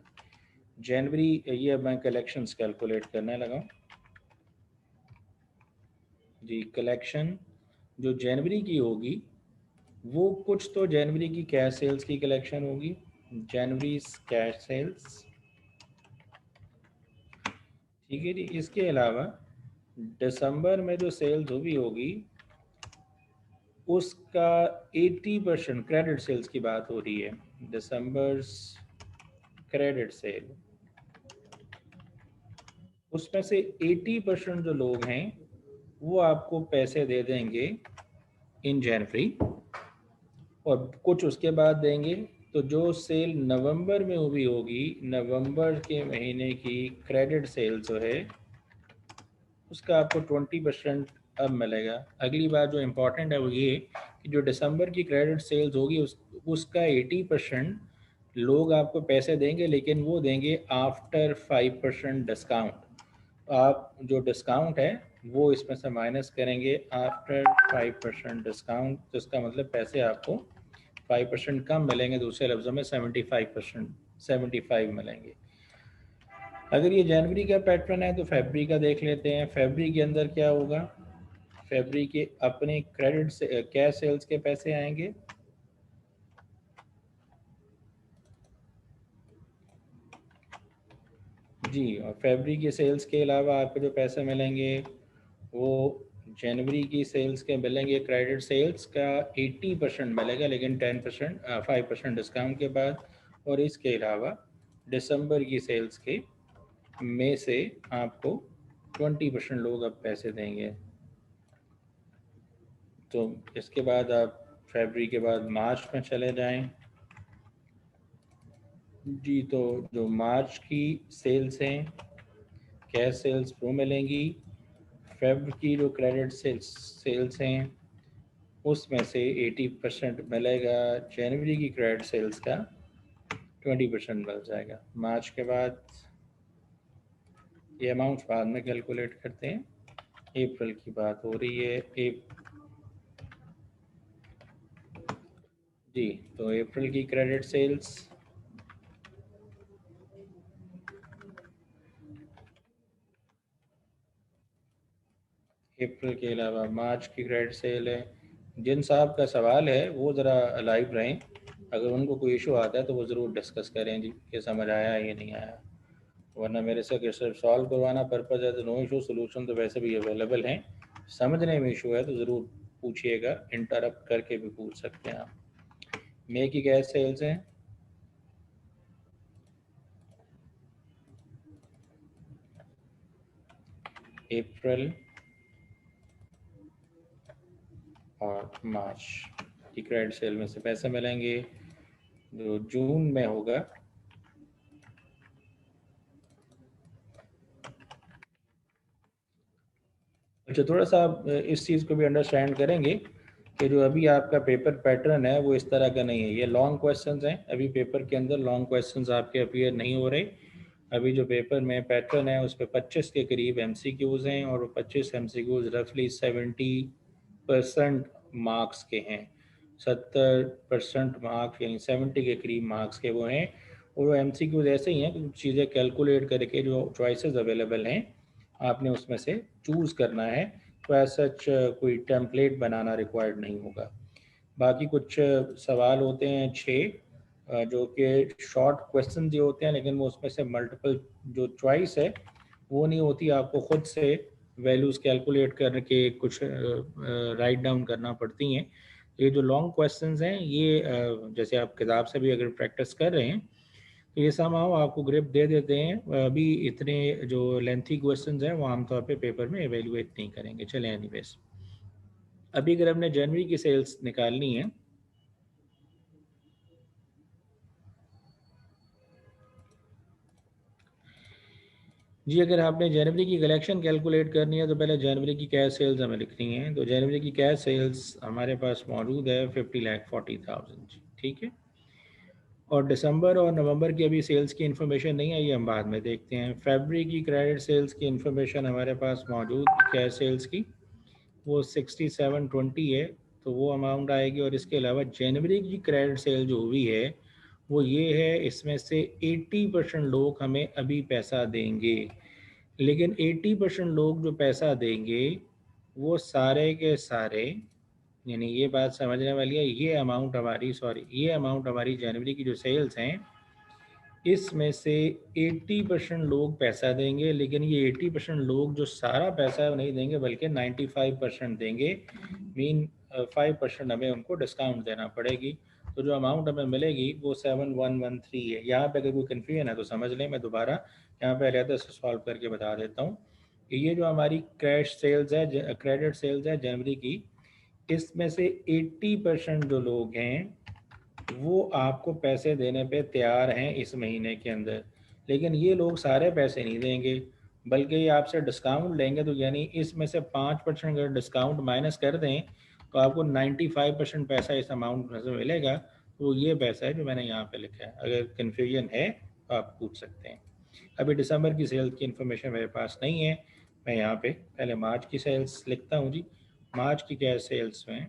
जनवरी, ये मैं कलेक्शंस कैलकुलेट करने लगा हूँ। जी कलेक्शन जो जनवरी की होगी वो कुछ तो जनवरी की कैश सेल्स की कलेक्शन होगी, जनवरी कैश सेल्स, ठीक है जी। इसके अलावा दिसंबर में जो सेल्स हुई होगी उसका 80% क्रेडिट सेल्स की बात हो रही है, दिसंबर क्रेडिट सेल, उसमें से 80% जो लोग हैं वो आपको पैसे दे देंगे इन जनवरी और कुछ उसके बाद देंगे। तो जो सेल नवंबर में हुई होगी, नवंबर के महीने की क्रेडिट सेल जो है उसका आपको 20% अब मिलेगा। अगली बात जो इम्पोर्टेंट है वो ये कि जो दिसंबर की क्रेडिट सेल्स होगी उसका 80% लोग आपको पैसे देंगे, लेकिन वो देंगे आफ्टर 5% डिस्काउंट। आप जो डिस्काउंट है वो इसमें से माइनस करेंगे आफ्टर 5% डिस्काउंट, तो इसका मतलब पैसे आपको 5% कम मिलेंगे, दूसरे लफ्ज़ों में 75 मिलेंगे। अगर ये जनवरी का पैटर्न है तो फरवरी का देख लेते हैं। फरवरी के अंदर क्या होगा, फरवरी के अपने क्रेडिट से कैश सेल्स के पैसे आएंगे, जी। और फरवरी की सेल्स के अलावा आपको जो पैसे मिलेंगे वो जनवरी की सेल्स के मिलेंगे, क्रेडिट सेल्स का 80% मिलेगा, लेकिन 5% डिस्काउंट के बाद। और इसके अलावा दिसंबर की सेल्स के में से आपको 20% लोग अब पैसे देंगे। तो इसके बाद आप फरवरी के बाद मार्च में चले जाएं जी। तो जो मार्च की सेल्स हैं कैश सेल्स वो मिलेंगी, फेब की जो क्रेडिट सेल्स हैं उसमें से 80% मिलेगा, जनवरी की क्रेडिट सेल्स का 20% मिल जाएगा। मार्च के बाद ये अमाउंट बाद में कैलकुलेट करते हैं। अप्रैल की बात हो रही है, जी। तो अप्रैल की क्रेडिट सेल्स अप्रैल के अलावा मार्च की क्रेडिट सेल है। जिन साहब का सवाल है वो ज़रा लाइव रहें, अगर उनको कोई इशू आता है तो वो ज़रूर डिस्कस करें जी कि समझ आया या नहीं आया, वरना मेरे से अगर सिर्फ सॉल्व करवाना पर्पज़ है तो नो इशू, सोल्यूशन तो वैसे भी अवेलेबल हैं। समझने में इशू है तो ज़रूर पूछिएगा, इंटरप्ट करके भी पूछ सकते हैं आप। मे की गैस सेल्स हैं अप्रैल और मार्च की क्रेडिट सेल में से पैसे मिलेंगे। जो जून में होगा अच्छा, थोड़ा सा आप इस चीज़ को भी अंडरस्टैंड करेंगे कि जो अभी आपका पेपर पैटर्न है वो इस तरह का नहीं है। ये लॉन्ग क्वेश्चंस हैं, अभी पेपर के अंदर लॉन्ग क्वेश्चंस आपके अपीयर नहीं हो रहे। अभी जो पेपर में पैटर्न है उस पर 25 के करीब MCQs हैं और 25 MCQs रफली 70% मार्क्स के हैं। 70% मार्क्स यानी 70 के करीब मार्क्स के वो हैं। और वो MCQs ऐसे ही हैं कि कुछ चीज़ें कैलकुलेट करके जो चॉइसेस अवेलेबल हैं आपने उसमें से चूज़ करना है। तो एज सच कोई टेम्पलेट बनाना रिक्वायर्ड नहीं होगा। बाकी कुछ सवाल होते हैं 6 जो कि शॉर्ट क्वेश्चन जो होते हैं, लेकिन वो उसमें से मल्टीपल जो चॉइस है वो नहीं होती, आपको खुद से वैल्यूज़ कैलकुलेट करके कुछ राइट डाउन करना पड़ती हैं। ये जो लॉन्ग क्वेश्चंस हैं ये जैसे आप किताब से भी अगर प्रैक्टिस कर रहे हैं तो ये समाओ आपको ग्रिप दे देते हैं। अभी इतने जो लेंथी क्वेश्चंस हैं वो आमतौर पे पेपर में एवेल्युएट नहीं करेंगे। चलें एनीवेज, अभी अगर हमने जनवरी की सेल्स निकालनी है जी, अगर आपने जनवरी की कलेक्शन कैलकुलेट करनी है तो पहले जनवरी की कैश सेल्स हमें लिखनी है। तो जनवरी की कैश सेल्स हमारे पास मौजूद है 50,40,000 जी, ठीक है। और दिसंबर और नवंबर की अभी सेल्स की इन्फॉर्मेशन नहीं आई, हम बाद में देखते हैं। फरवरी की क्रेडिट सेल्स की इन्फॉर्मेशन हमारे पास मौजूद कैश सेल्स की वो 6720 है, तो वो अमाउंट आएगी। और इसके अलावा जनवरी की क्रेडिट सेल जो हुई है वो ये है, इसमें से 80% लोग हमें अभी पैसा देंगे, लेकिन 80% लोग जो पैसा देंगे वो सारे के सारे, यानी ये बात समझने वाली है, ये अमाउंट हमारी जनवरी की जो सेल्स हैं, इसमें से 80% लोग पैसा देंगे, लेकिन ये 80% लोग जो सारा पैसा नहीं देंगे बल्कि 95% देंगे। मीन 5% हमें उनको डिस्काउंट देना पड़ेगी। तो जो अमाउंट हमें मिलेगी वो 7113 है। यहाँ पे अगर कोई कन्फ्यूजन है तो समझ लें, मैं दोबारा यहाँ पे अलहदा से सॉल्व करके बता देता हूँ कि ये जो हमारी क्रेडिट सेल्स है जनवरी की, इसमें से 80% जो लोग हैं वो आपको पैसे देने पे तैयार हैं इस महीने के अंदर, लेकिन ये लोग सारे पैसे नहीं देंगे बल्कि ये आपसे डिस्काउंट लेंगे। तो यानी इसमें से 5% अगर डिस्काउंट माइनस कर दें तो आपको 95% पैसा इस अमाउंट में से मिलेगा। तो ये पैसा है जो मैंने यहाँ पे लिखा है। अगर कन्फ्यूजन है तो आप पूछ सकते हैं। अभी दिसंबर की सेल्स की इन्फॉर्मेशन मेरे पास नहीं है, मैं यहाँ पे पहले मार्च की सेल्स लिखता हूँ जी। मार्च की क्या सेल्स में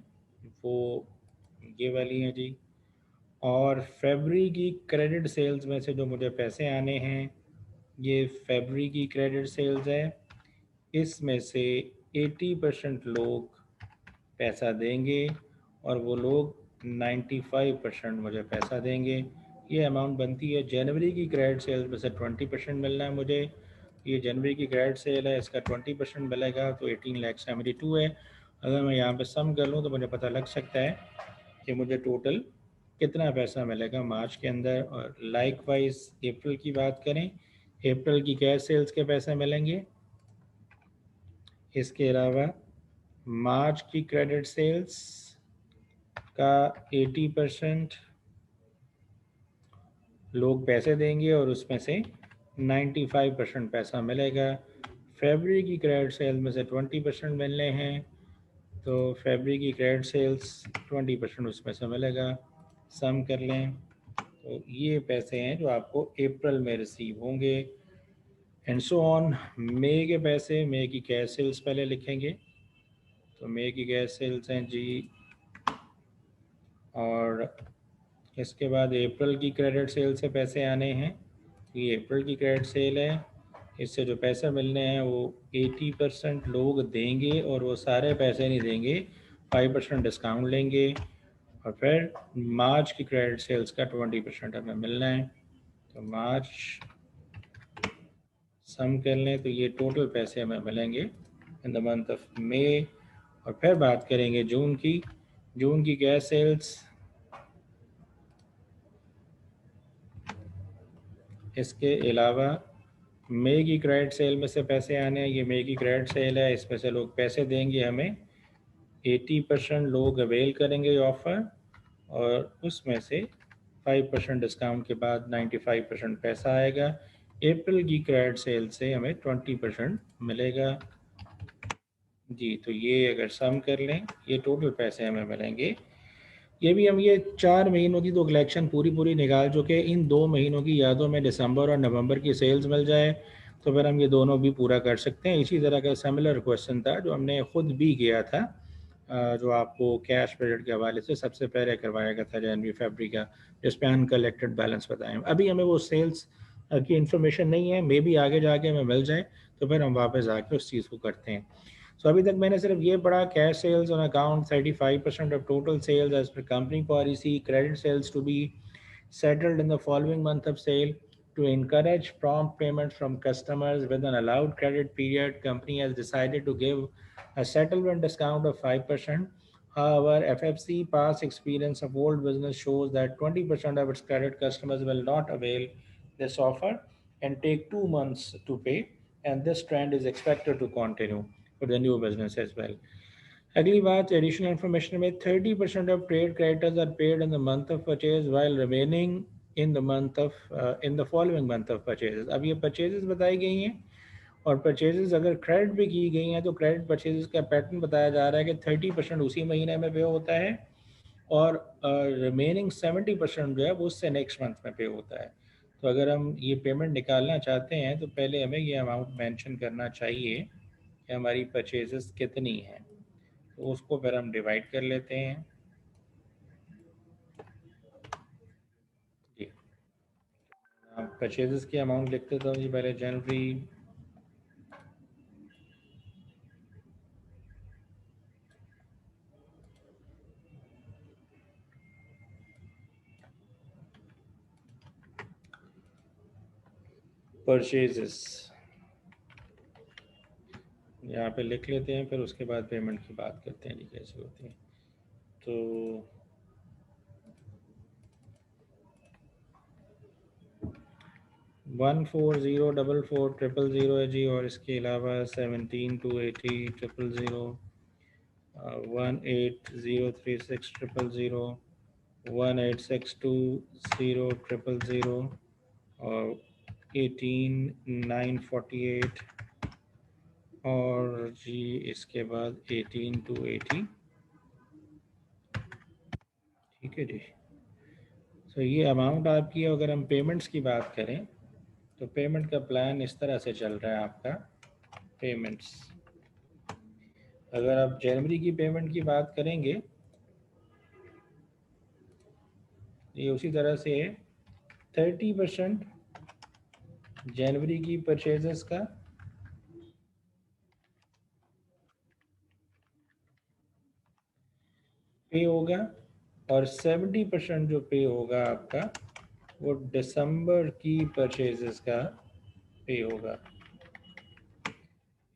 वो ये वाली हैं जी। और फरवरी की क्रेडिट सेल्स में से जो मुझे पैसे आने हैं, ये फरवरी की क्रेडिट सेल्स है। इसमें से 80% लोग पैसा देंगे और वो लोग 95% मुझे पैसा देंगे। ये अमाउंट बनती है। जनवरी की क्रेडिट सेल्स में से 20% मिलना है मुझे। ये जनवरी की क्रेडिट सेल है, इसका 20% मिलेगा तो 18,72,000 है। अगर मैं यहाँ पे सम कर लूँ तो मुझे पता लग सकता है कि मुझे टोटल कितना पैसा मिलेगा मार्च के अंदर। और लाइक वाइज अप्रैल की बात करें, अप्रैल की कैश सेल्स के पैसे मिलेंगे। इसके अलावा मार्च की क्रेडिट सेल्स का 80% लोग पैसे देंगे और उसमें से 95% पैसा मिलेगा। फरवरी की क्रेडिट सेल में से 20% मिलने हैं, तो फरवरी की क्रेडिट सेल्स 20% उसमें से मिलेगा। सम कर लें तो ये पैसे हैं जो आपको अप्रैल में रिसीव होंगे। And so on. मई के पैसे, मई की कैश सेल्स पहले लिखेंगे। तो मई की कैश सेल्स हैं जी, और इसके बाद अप्रैल की क्रेडिट सेल से पैसे आने हैं। ये अप्रैल की क्रेडिट सेल है, इससे जो पैसे मिलने हैं वो 80% लोग देंगे और वो सारे पैसे नहीं देंगे, 5% डिस्काउंट लेंगे। और फिर मार्च की क्रेडिट सेल्स का 20% हमें मिलना है। तो मार्च सम कर लें तो ये टोटल पैसे हमें मिलेंगे in the month of May. और फिर बात करेंगे जून की। जून की गैस सेल्स, इसके अलावा मई की क्रेडिट सेल में से पैसे आने हैं। ये मई की क्रेडिट सेल है, इसमें से लोग पैसे देंगे हमें। 80% लोग अवेल करेंगे ऑफ़र और उसमें से 5% डिस्काउंट के बाद 95% पैसा आएगा। अप्रैल की क्रेडिट सेल से हमें 20% मिलेगा जी। तो ये अगर सम कर लें ये टोटल पैसे हमें मिलेंगे। ये भी हम ये 4 महीनों की तो कलेक्शन पूरी निकाल चुके। इन 2 महीनों की यादों में दिसंबर और नवंबर की सेल्स मिल जाए तो फिर हम ये दोनों भी पूरा कर सकते हैं। इसी तरह का सिमिलर क्वेश्चन था जो हमने ख़ुद भी किया था, जो आपको कैश बजट के हवाले से सबसे पहले करवाया गया था जनवरी फरवरी का, जिस पे अनकलेक्टेड बैलेंस बताएं। अभी हमें वो सेल्स की इन्फॉर्मेशन नहीं है, मे भी आगे जाके हमें मिल जाए तो फिर हम वापस आके उस चीज़ को करते हैं। सो अभी तक मैंने सिर्फ ये पढ़ा, cash sales on account 35% of total sales as per company policy, credit sales to be settled in the following month of sale. To encourage prompt payments from customers with an allowed credit period, company has decided to give a settlement discount of 5%. However, FFC past experience of old business shows that 20% of its credit customers will not avail this offer and take 2 months to pay, and this trend is expected to continue for the new business as well. अगली बात additional information में 30% of trade creditors are paid in the month of purchase while remaining in the month of in the following month of purchases. अब ये purchases बताई गई हैं और purchases अगर क्रेडिट भी की गई हैं तो क्रेडिट परचेजेस का पैटर्न बताया जा रहा है कि 30% उसी महीने में पे होता है और रिमेनिंग 70% जो है वो उससे नेक्स्ट मंथ में पे होता है। तो अगर हम ये पेमेंट निकालना चाहते हैं तो पहले हमें ये अमाउंट मेंशन करना चाहिए कि हमारी परचेजेस कितनी हैं, तो उसको फिर हम डिवाइड कर लेते हैं जी। आप परचेजेस की अमाउंट लिख देता हूँ जी पहले। जनवरी परचेजेस यहाँ पे लिख लेते हैं, फिर उसके बाद पेमेंट की बात करते हैं जी कैसे होती है। तो वन 404400 है जी, और इसके अलावा 17280000, 1803600, 1862000 और 18948 और जी इसके बाद 18280। ठीक है जी। तो ये अमाउंट आपकी, अगर हम पेमेंट्स की बात करें तो पेमेंट का प्लान इस तरह से चल रहा है आपका। पेमेंट्स, अगर आप जनवरी की पेमेंट की बात करेंगे, ये उसी तरह से 30% जनवरी की परचेजेस का पे होगा, और 70% जो पे होगा आपका वो दिसंबर की परचेजेस का पे होगा।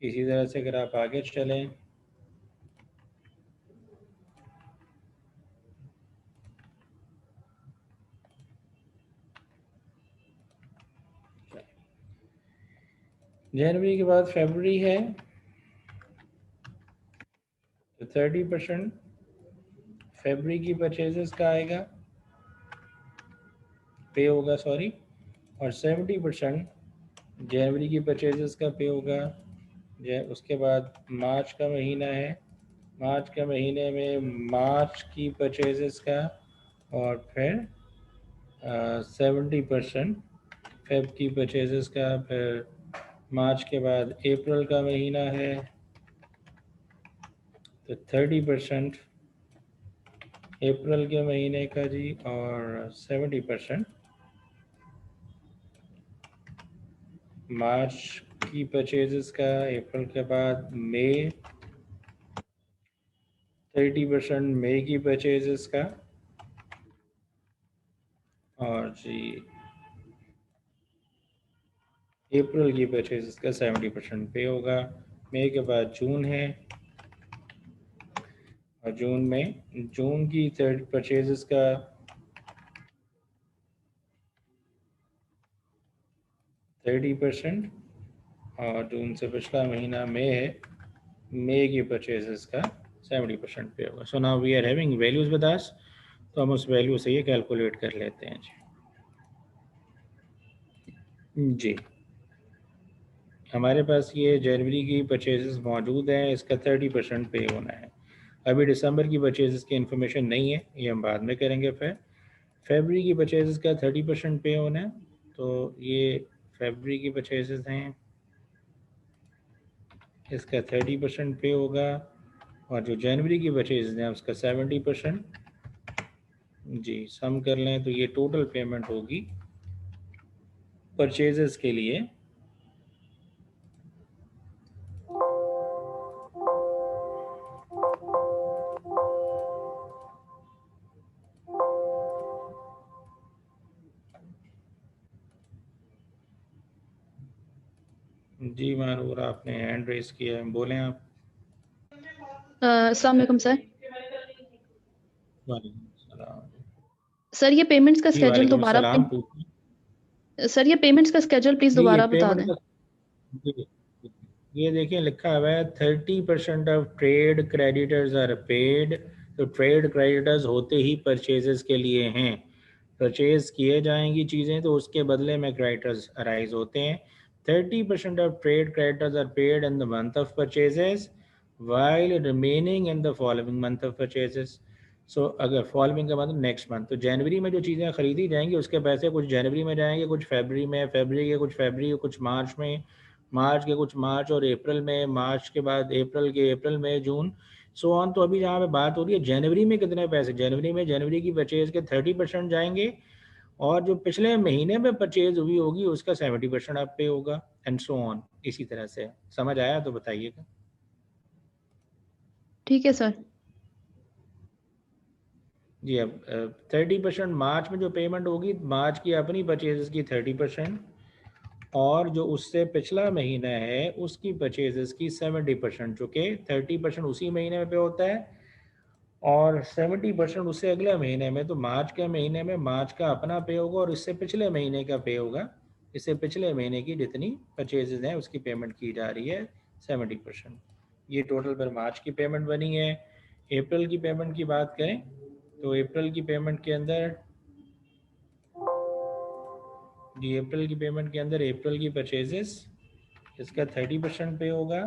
इसी तरह से अगर आप आगे चलें, जनवरी के बाद फरवरी है, तो 30% फरवरी की परचेजेस का आएगा, पे होगा सॉरी, और 70% जनवरी की परचेजेस का पे होगा। उसके बाद मार्च का महीना है, मार्च के महीने में मार्च की परचेजेस का, और फिर 70% फेब की परचेजेस का। फिर मार्च के बाद अप्रैल का महीना है, तो 30% अप्रैल के महीने का जी, और 70% मार्च की परचेजेस का। अप्रैल के बाद मई, 30% मई की परचेजेस का, और जी अप्रैल की परचेजेस का 70% पे होगा। मई के बाद जून है, और जून में जून की परचेजेस का 30%, और जून से पिछला महीना मई है, मई की परचेजेस का 70% पे होगा। So now we are having values with us, तो हम उस वैल्यू से ये कैलकुलेट कर लेते हैं जी। हमारे पास ये जनवरी की परचेजेस मौजूद हैं, इसका 30% पे होना है। अभी दिसंबर की परचेजेस की इन्फॉर्मेशन नहीं है, ये हम बाद में करेंगे। फिर फरवरी की परचेजेस का 30% पे होना है, तो ये फरवरी की परचेजेस हैं, इसका 30% पे होगा, और जो जनवरी की परचेजेस हैं उसका 70%। जी सम कर लें तो ये टोटल पेमेंट होगी परचेजेस के लिए जी। मानूर आपने हैंड रेस किया है, बोलें आप। अस्सलाम वालेकुम सर। वालेकुम सलाम। सर ये पेमेंट्स का जी स्केड्यूल वालेकुम दोबारा सलाम। पूछिए सर ये पेमेंट्स का स्केड्यूल प्लीज जी। ये दोबारा बता पेमेंट दें। का जी, ये देखिए लिखा हुआ है 30% of trade creditors are paid. तो ट्रेड क्रेडिटर्स होते ही परचेजेस के लिए हैं, परचेज किए जाएंगी चीज़ें तो उसके बदले में क्रेडिटर्स अराइज होते हैं। 30% of trade creditors are paid in the month of purchases while remaining in the following month of purchases. So अगर फॉलोइंग का मतलब नेक्स्ट मंथ, तो जनवरी में जो चीज़ें खरीदी जाएंगी उसके पैसे कुछ जनवरी में जाएंगे, कुछ फरवरी में, फरवरी के कुछ फरवरी, कुछ मार्च में, मार्च के कुछ मार्च और अप्रैल में, मार्च के बाद अप्रैल के अप्रैल में, जून, सो ऑन। तो अभी जहाँ पे बात हो रही है जनवरी में कितने पैसे, जनवरी में जनवरी की परचेज के 30% जाएंगे, और जो पिछले महीने में परचेज हुई होगी उसका 70% आप पे होगा, एंड सो ऑन। इसी तरह से समझ आया तो बताइएगा। ठीक है सर। जी अब 30% मार्च में जो पेमेंट होगी, मार्च की अपनी परचेजेस की 30%, और जो उससे पिछला महीना है उसकी परचेजेस की 70%, जो कि 30% उसी महीने में पे होता है और 70% उससे अगले महीने में। तो मार्च के महीने में मार्च का अपना पे होगा और इससे पिछले महीने का पे होगा। इससे पिछले महीने की जितनी परचेजेज हैं उसकी पेमेंट की जा रही है 70%। ये टोटल पर मार्च की पेमेंट बनी है। अप्रैल की पेमेंट की बात करें तो अप्रैल की पेमेंट के अंदर अप्रैल की पेमेंट के अंदर अप्रैल की परचेजेस इसका 30% पे होगा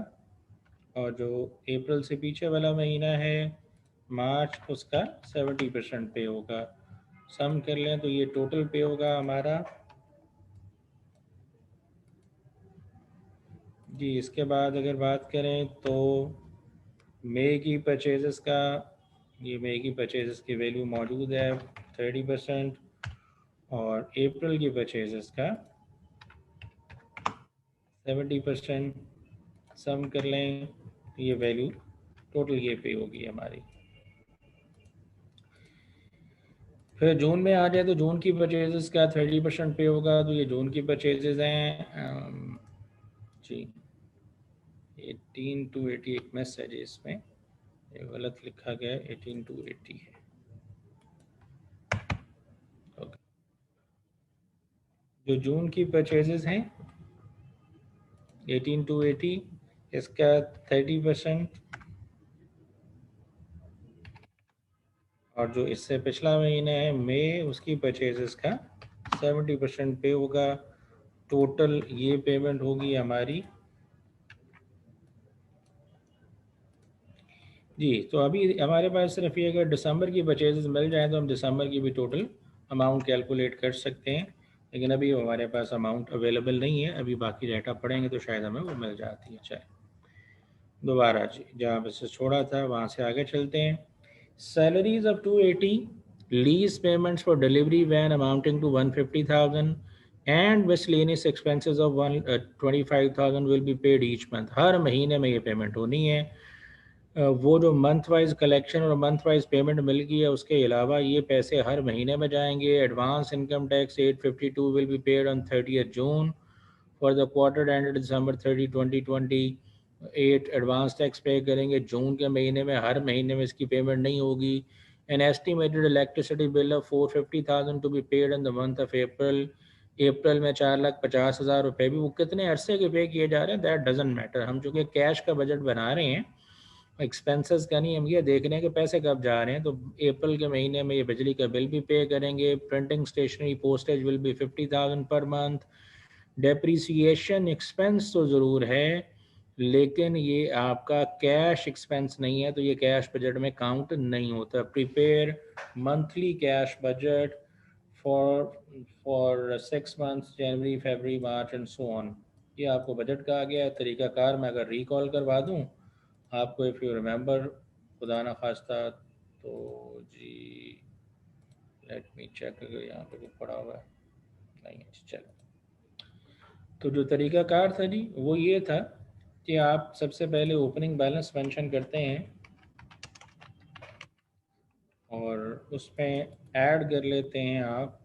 और जो अप्रैल से पीछे वाला महीना है मार्च, उसका 70% पे होगा। सम कर लें तो ये टोटल पे होगा हमारा जी। इसके बाद अगर बात करें तो मई की परचेजेस का, ये मई की परचेजेस की वैल्यू मौजूद है 30% और अप्रैल की परचेजेस का 70%। सम कर लें तो ये वैल्यू टोटल ये पे होगी हमारी। फिर जून में आ जाए तो जून की परचेजेस का 30% पे होगा। तो ये जून की परचेजेस हैं जी 18 to 80। एक मिस है जी इसमें, ये गलत लिखा गया है, 18 to 80 है। ओके, जो जून की परचेजेस हैं 18 to 80, इसका 30%। और जो इससे पिछला महीना है मई, उसकी परचेजेस का 70% पे होगा। टोटल ये पेमेंट होगी हमारी जी। तो अभी हमारे पास सिर्फ ये, अगर दिसंबर की परचेजेस मिल जाए तो हम दिसंबर की भी टोटल अमाउंट कैलकुलेट कर सकते हैं, लेकिन अभी हमारे पास अमाउंट अवेलेबल नहीं है। अभी बाकी डाटा पढ़ेंगे तो शायद हमें वो मिल जाती है। चलिए दोबारा जी, जहाँ पे से छोड़ा था वहाँ से आगे चलते हैं। Salaries of 280, lease payments for delivery van amounting to 150,000 and miscellaneous expenses of 25,000 will be paid each month. हर महीने में ये पेमेंट होनी है। वो जो मंथ वाइज कलेक्शन और मंथ वाइज पेमेंट मिल गई है उसके अलावा ये पैसे हर महीने में जाएंगे। Advance income tax 852 will be paid on 30th June for the quarter ended December 30, 2028। Advance tax पे करेंगे जून के महीने में, हर महीने में इसकी पेमेंट नहीं होगी। An estimated electricity bill of 450,000 to be paid in the month of April. April में 4,50,000 रुपये भी वो कितने अरसे के पे किए जा रहे हैं दैट डजेंट मैटर। हम चूँकि कैश का बजट बना रहे हैं, एक्सपेंसेस का नहीं, हम ये देख रहे हैं कि पैसे कब जा रहे हैं। तो अप्रैल के महीने में ये बिजली का बिल भी पे करेंगे। Printing stationery postage will be 50,000 per month. Depreciation expense तो ज़रूर है लेकिन ये आपका कैश एक्सपेंस नहीं है, तो ये कैश बजट में काउंट नहीं होता। Prepare monthly cash budget for 6 months, January, February, March and so on. ये आपको बजट का आ गया है। तरीकाकार मैं अगर रिकॉल करवा दूँ आपको, इफ़ यू रिमेंबर, खुदा ना खास्ता, तो जी लेट मी चेक, अगर यहाँ पे कुछ पड़ा हुआ है नहीं है, चलो। तो जो तरीकाकार था जी वो ये था कि आप सबसे पहले ओपनिंग बैलेंस मेंशन करते हैं और उसमें ऐड कर लेते हैं आप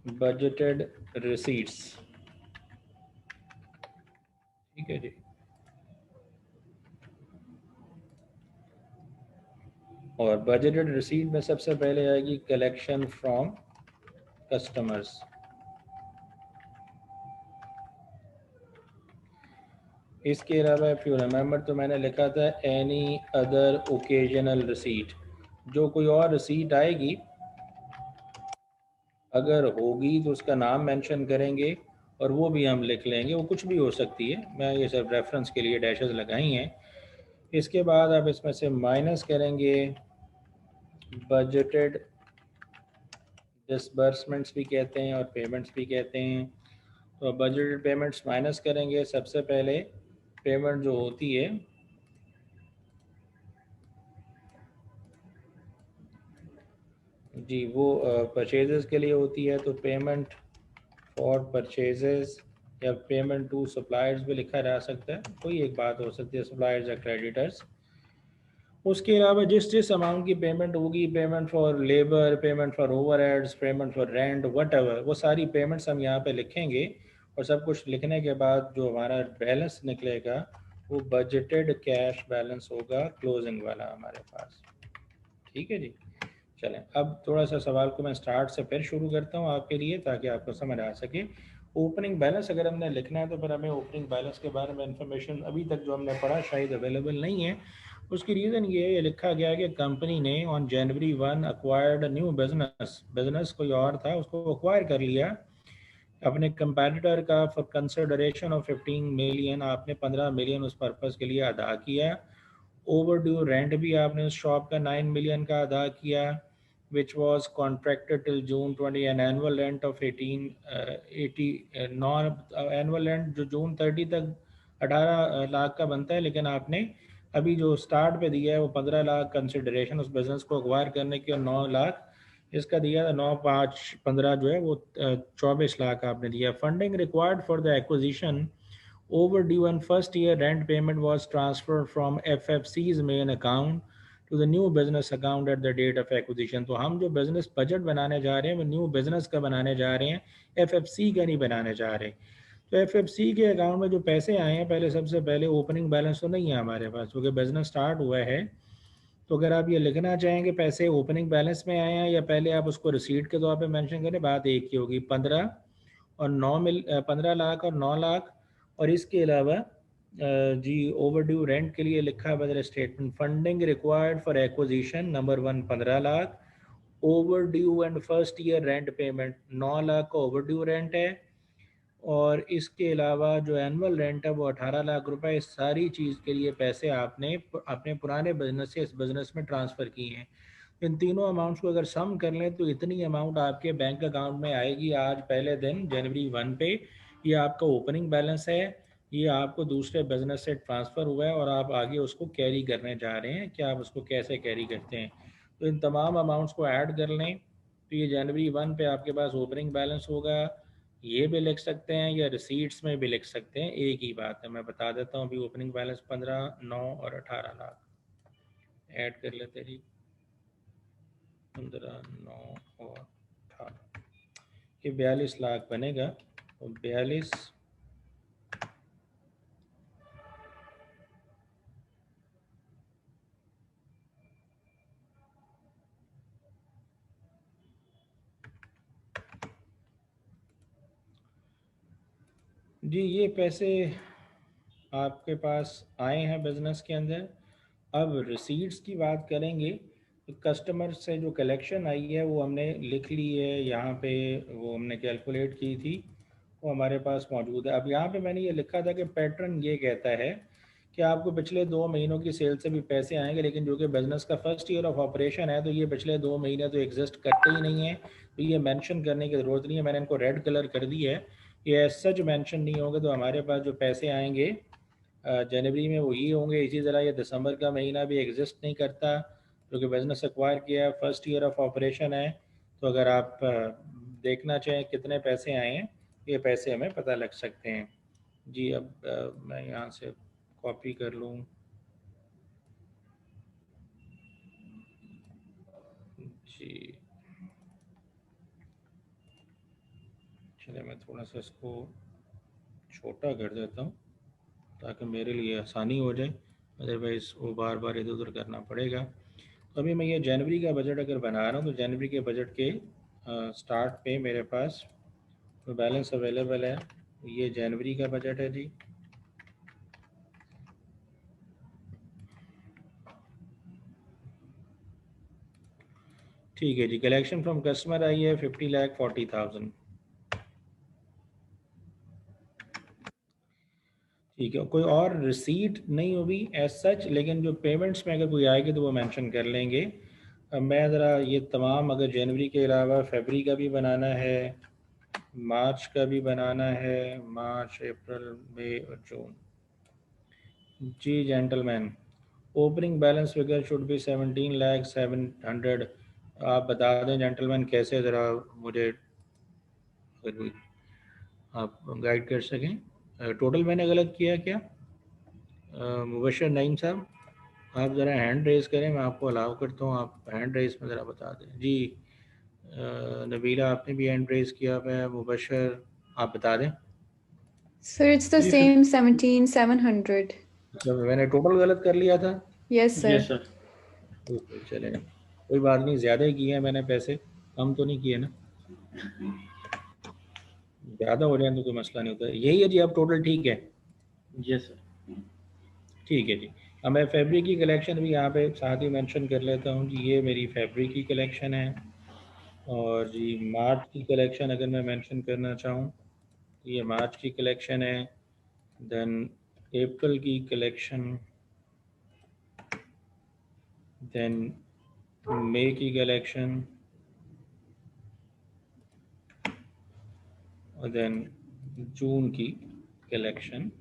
बजटेड रिसीट्स। ठीक है जी। और बजटेड रिसीट में सबसे पहले आएगी कलेक्शन फ्रॉम कस्टमर्स। इसके अलावा इफ़ यू रिमेंबर तो मैंने लिखा था एनी अदर ओकेजनल रिसीट। जो कोई और रिसीट आएगी अगर होगी तो उसका नाम मेंशन करेंगे और वो भी हम लिख लेंगे। वो कुछ भी हो सकती है, मैं ये सब रेफरेंस के लिए डैशेस लगाई हैं। इसके बाद आप इसमें से माइनस करेंगे बजटेड डिसबर्समेंट्स भी कहते हैं और पेमेंट्स भी कहते हैं। तो बजटेड पेमेंट्स माइनस करेंगे। सबसे पहले पेमेंट जो होती है जी वो परचेजेस के लिए होती है। तो पेमेंट फॉर परचेजेस या पेमेंट टू सप्लायर्स भी लिखा जा सकता है, कोई एक बात हो सकती है, सप्लायर्स या क्रेडिटर्स। उसके अलावा जिस जिस अमाउंट की पेमेंट होगी, payment for labour, payment for overheads, payment for rent, whatever, वो सारी पेमेंट्स हम यहाँ पे लिखेंगे। और सब कुछ लिखने के बाद जो हमारा बैलेंस निकलेगा वो बजटेड कैश बैलेंस होगा, क्लोजिंग वाला हमारे पास। ठीक है जी। चलें, अब थोड़ा सा सवाल को मैं स्टार्ट से फिर शुरू करता हूँ आपके लिए, ताकि आपको समझ आ सके। ओपनिंग बैलेंस अगर हमने लिखना है तो फिर हमें ओपनिंग बैलेंस के बारे में इंफॉर्मेशन अभी तक जो हमने पढ़ा शायद अवेलेबल नहीं है। उसकी रीज़न ये लिखा गया है कि कंपनी ने on January 1 acquired new business कोई और था, उसको अक्वायर कर लिया अपने कंपेटिटर का फॉर कंसिडरेशन ऑफ 15 मिलियन। आपने 15 मिलियन उस पर्पज़ के लिए अदा किया। ओवर ड्यू रेंट भी आपने उस शॉप का 9 मिलियन का अदा किया, which was contracted till June 20, an annual rent of 80 non annual rent जो जून 30 तक 18 लाख का बनता है, लेकिन आपने अभी जो स्टार्ट पे दिया है वो 15 लाख कंसिडरेशन उस बिज़नेस को अक्वायर करने की, और 9 लाख इसका दिया था। 9 5 15 जो है वो 24 लाख आपने दिया। Funding required for the acquisition overdue and first year rent payment was transferred from FFC's main account to the new business account at the date of acquisition। तो हम जो बिजनेस बजट बनाने जा रहे हैं वो न्यू बिजनेस का बनाने जा रहे हैं, एफएफसी का नहीं बनाने जा रहे। तो एफएफसी के अकाउंट में जो पैसे आए हैं, पहले सबसे पहले ओपनिंग बैलेंस तो नहीं है हमारे पास क्योंकि बिजनेस स्टार्ट हुआ है। तो अगर आप ये लिखना चाहेंगे पैसे ओपनिंग बैलेंस में आए हैं या पहले आप उसको रिसीट के तौर पे मेंशन करें, बात एक ही होगी। 15 लाख और 9 लाख। और इसके अलावा जी ओवरड्यू रेंट के लिए लिखा है बदर statement, funding required for acquisition number 1 15 lakh, overdue and first year rent payment 9 lakh का ओवरड्यू रेंट है, और इसके अलावा जो एनुअल रेंट है वो 18 लाख रुपए। इस सारी चीज़ के लिए पैसे आपने अपने पुराने बिजनेस से इस बिज़नेस में ट्रांसफ़र किए हैं। इन तीनों अमाउंट्स को अगर सम कर लें तो इतनी अमाउंट आपके बैंक अकाउंट में आएगी आज पहले दिन जनवरी 1 पे। ये आपका ओपनिंग बैलेंस है, ये आपको दूसरे बिजनेस से ट्रांसफ़र हुआ है और आप आगे उसको कैरी करने जा रहे हैं कि आप उसको कैसे कैरी करते हैं। तो इन तमाम अमाउंट्स को ऐड कर लें तो ये जनवरी 1 पे आपके पास ओपनिंग बैलेंस होगा। ये भी लिख सकते हैं या रिसीट्स में भी लिख सकते हैं, एक ही बात है। मैं बता देता हूँ अभी ओपनिंग बैलेंस 15, 9 और 18 लाख ऐड कर लेते जी। 15, 9 और 18, ये 42 लाख बनेगा। तो 42 जी, ये पैसे आपके पास आए हैं बिजनेस के अंदर। अब रिसीट्स की बात करेंगे तो कस्टमर से जो कलेक्शन आई है वो हमने लिख ली है यहाँ पे, वो हमने कैलकुलेट की थी, वो हमारे पास मौजूद है। अब यहाँ पे मैंने ये लिखा था कि पैटर्न ये कहता है कि आपको पिछले 2 महीनों की सेल से भी पैसे आएंगे, लेकिन जो कि बिज़नेस का फर्स्ट ईयर ऑफ ऑपरेशन है तो ये पिछले 2 महीने तो एग्जिस्ट करते ही नहीं है, तो ये मेंशन करने की ज़रूरत नहीं है। मैंने इनको रेड कलर कर दी है, ये सच मेंशन नहीं होगा। तो हमारे पास जो पैसे आएंगे जनवरी में वो ही होंगे। इसी तरह ये दिसंबर का महीना भी एग्जिस्ट नहीं करता क्योंकि बिज़नेस एक्वायर किया है, फर्स्ट ईयर ऑफ ऑपरेशन है। तो अगर आप देखना चाहें कितने पैसे आए हैं, ये पैसे हमें पता लग सकते हैं जी। अब मैं यहाँ से कॉपी कर लूँ जी। चलिए मैं थोड़ा सा इसको छोटा कर देता हूँ ताकि मेरे लिए आसानी हो जाए, अदरवाइज़ वो बार बार इधर उधर करना पड़ेगा। तो अभी मैं ये जनवरी का बजट अगर बना रहा हूँ तो जनवरी के बजट के स्टार्ट पे मेरे पास तो बैलेंस अवेलेबल है। ये जनवरी का बजट है जी। ठीक है जी, कलेक्शन फ्रॉम कस्टमर आई है 50,40,000। ठीक है, कोई और रिसीट नहीं होगी एज सच, लेकिन जो पेमेंट्स में अगर कोई आएगी तो वो मेंशन कर लेंगे। अब मैं ज़रा ये तमाम अगर जनवरी के अलावा फरवरी का भी बनाना है, मार्च का भी बनाना है, मार्च अप्रैल मई और जून। जी gentleman, opening balance figure should be 17,07,000। आप बता दें जेंटलमैन कैसे, ज़रा मुझे अगर आप गाइड कर सकें। टोटल मैंने गलत किया क्या मुबशर नईम साहब? आप ज़रा हैंड रेस करें, मैं आपको अलाउ करता हूँ, आप हैंड रेस में ज़रा बता दें। जी नबीला आपने भी हैंड रेस किया हुआ है, मुबशर आप बता दें। Sir, it's the ji same 17,700. मतलब मैंने टोटल गलत कर लिया था। Yes, sir. Yes sir. Okay चले, कोई बात नहीं, ज़्यादा ही किए हैं मैंने, पैसे कम तो नहीं किए ना, ज़्यादा हो जाए तो कोई मसला नहीं होता। यही है जी, अब टोटल ठीक है। Yes sir. ठीक है जी। अब मैं फैब्रिक की कलेक्शन भी यहाँ पे साथ ही मेंशन कर लेता हूँ जी। ये मेरी फैब्रिक की कलेक्शन है, और जी मार्च की कलेक्शन अगर मैं मेंशन करना चाहूँ, ये मार्च की कलेक्शन है। देन अप्रैल की कलेक्शन, देन मई की कलेक्शन, और देन जून की कलेक्शन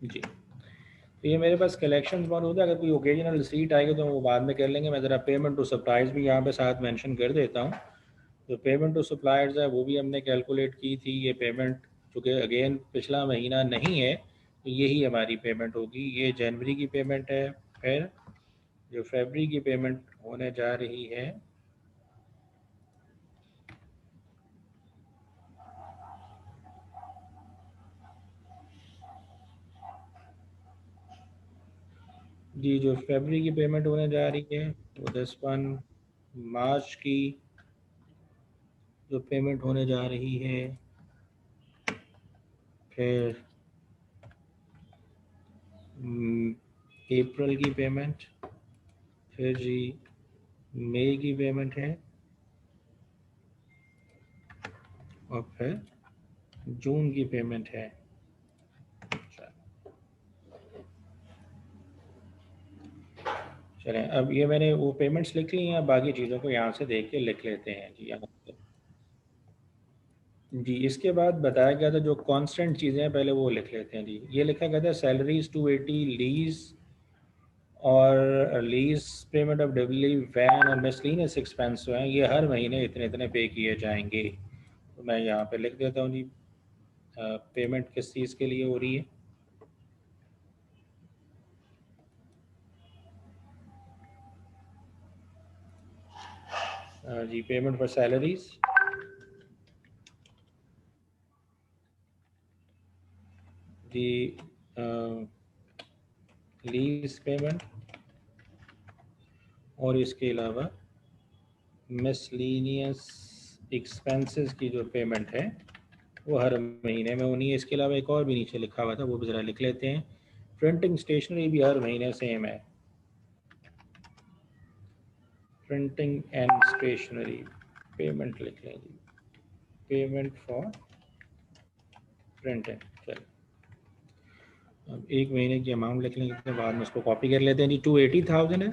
जी। तो ये मेरे पास कलेक्शन मौजूद है। अगर कोई ओकेजनल रिसीट आएगा तो वो बाद में कर लेंगे। मैं ज़रा पेमेंट टू सप्लायर्स भी यहाँ पे साथ मेंशन कर देता हूँ। जो पेमेंट टू सप्लायर्स है वो भी हमने कैलकुलेट की थी। ये पेमेंट चूँकि अगेन पिछला महीना नहीं है, तो यही हमारी पेमेंट होगी। ये जनवरी की पेमेंट है। फिर जो फरवरी की पेमेंट होने जा रही है, जी जो फरवरी की पेमेंट होने जा रही है वो 10/1। मार्च की जो पेमेंट होने जा रही है, फिर अप्रैल की पेमेंट, फिर जी मई की पेमेंट है, और फिर जून की पेमेंट है। चलें, अब ये मैंने वो पेमेंट्स लिख ली हैं, बाकी चीज़ों को यहाँ से देख के लिख लेते हैं जी यहाँ पे। जी इसके बाद बताया गया था जो कांस्टेंट चीज़ें हैं पहले वो लिख लेते हैं जी। ये लिखा गया था सैलरीज 280, लीज और lease payment of delivery van और मिसलिनियस एक्सपेंस जो हैं ये हर महीने इतने इतने पे किए जाएंगे। तो मैं यहाँ पे लिख देता हूँ जी पेमेंट किस चीज़ के लिए हो रही है। जी पेमेंट फॉर सैलरीज, जी लीज पेमेंट, और इसके अलावा मिसलिनियस एक्सपेंसेस की जो पेमेंट है वो हर महीने में होनी है। इसके अलावा एक और भी नीचे लिखा हुआ था वो भी ज़रा लिख लेते हैं। प्रिंटिंग स्टेशनरी भी हर महीने सेम है। प्रिंटिंग एंड स्टेशनरी पेमेंट लिख लें जी, पेमेंट फॉर प्रिंटिंग। चलो अब एक महीने की अमाउंट लिख लेंगे, तो बाद में उसको कॉपी कर लेते हैं जी। 280,000 है,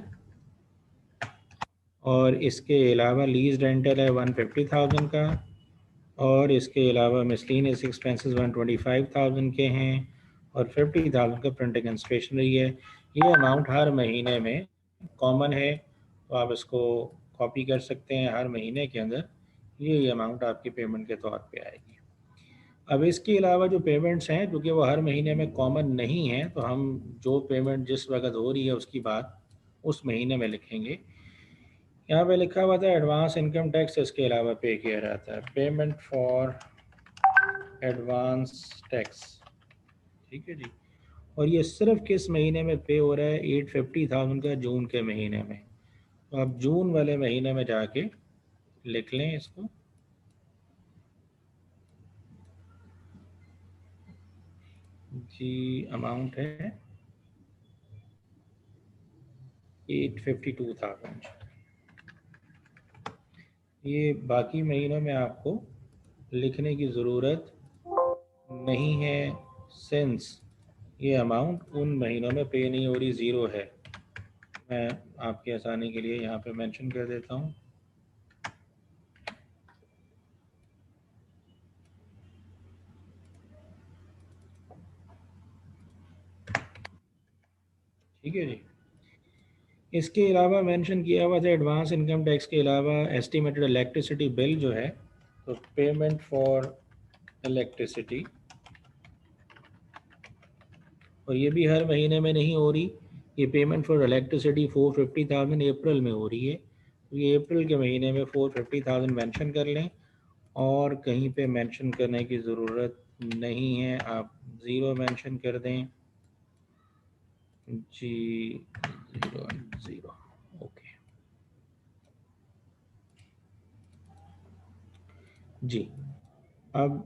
और इसके अलावा लीज रेंटल है 150,000 का, और इसके अलावा मिसलिनियस एक्सपेंसेस 125,000 के हैं, और 50,000 का प्रिंटिंग एंड स्टेशनरी है। ये अमाउंट हर महीने में कॉमन है, तो आप इसको कॉपी कर सकते हैं। हर महीने के अंदर ये अमाउंट आपकी पेमेंट के तौर पे आएगी। अब इसके अलावा जो पेमेंट्स हैं क्योंकि वो हर महीने में कॉमन नहीं है, तो हम जो पेमेंट जिस वक्त हो रही है उसकी बात उस महीने में लिखेंगे। यहाँ पे लिखा हुआ था एडवांस इनकम टैक्स, इसके अलावा पे किया जाता है पेमेंट फॉर एडवांस टैक्स। ठीक है जी, और ये सिर्फ किस महीने में पे हो रहा है? 850,000 का जून के महीने में। तो आप जून वाले महीने में जाके लिख लें इसको। जी अमाउंट है 852,000। ये बाकी महीनों में आपको लिखने की ज़रूरत नहीं है, सिंस ये अमाउंट उन महीनों में पे नहीं हो रही, ज़ीरो है। मैं आपकी आसानी के लिए यहाँ पे मेंशन कर देता हूँ। ठीक है जी। इसके अलावा मेंशन किया हुआ था एडवांस इनकम टैक्स के अलावा एस्टिमेटेड इलेक्ट्रिसिटी बिल जो है, तो पेमेंट फॉर इलेक्ट्रिसिटी, और ये भी हर महीने में नहीं हो रही, ये पेमेंट फॉर इलेक्ट्रिसिटी 450,000 अप्रैल में हो रही है, तो ये अप्रैल के महीने में 450,000 मेंशन कर लें और कहीं पे मेंशन करने की ज़रूरत नहीं है, आप ज़ीरो मेंशन कर दें जी, 0 ओके जी। अब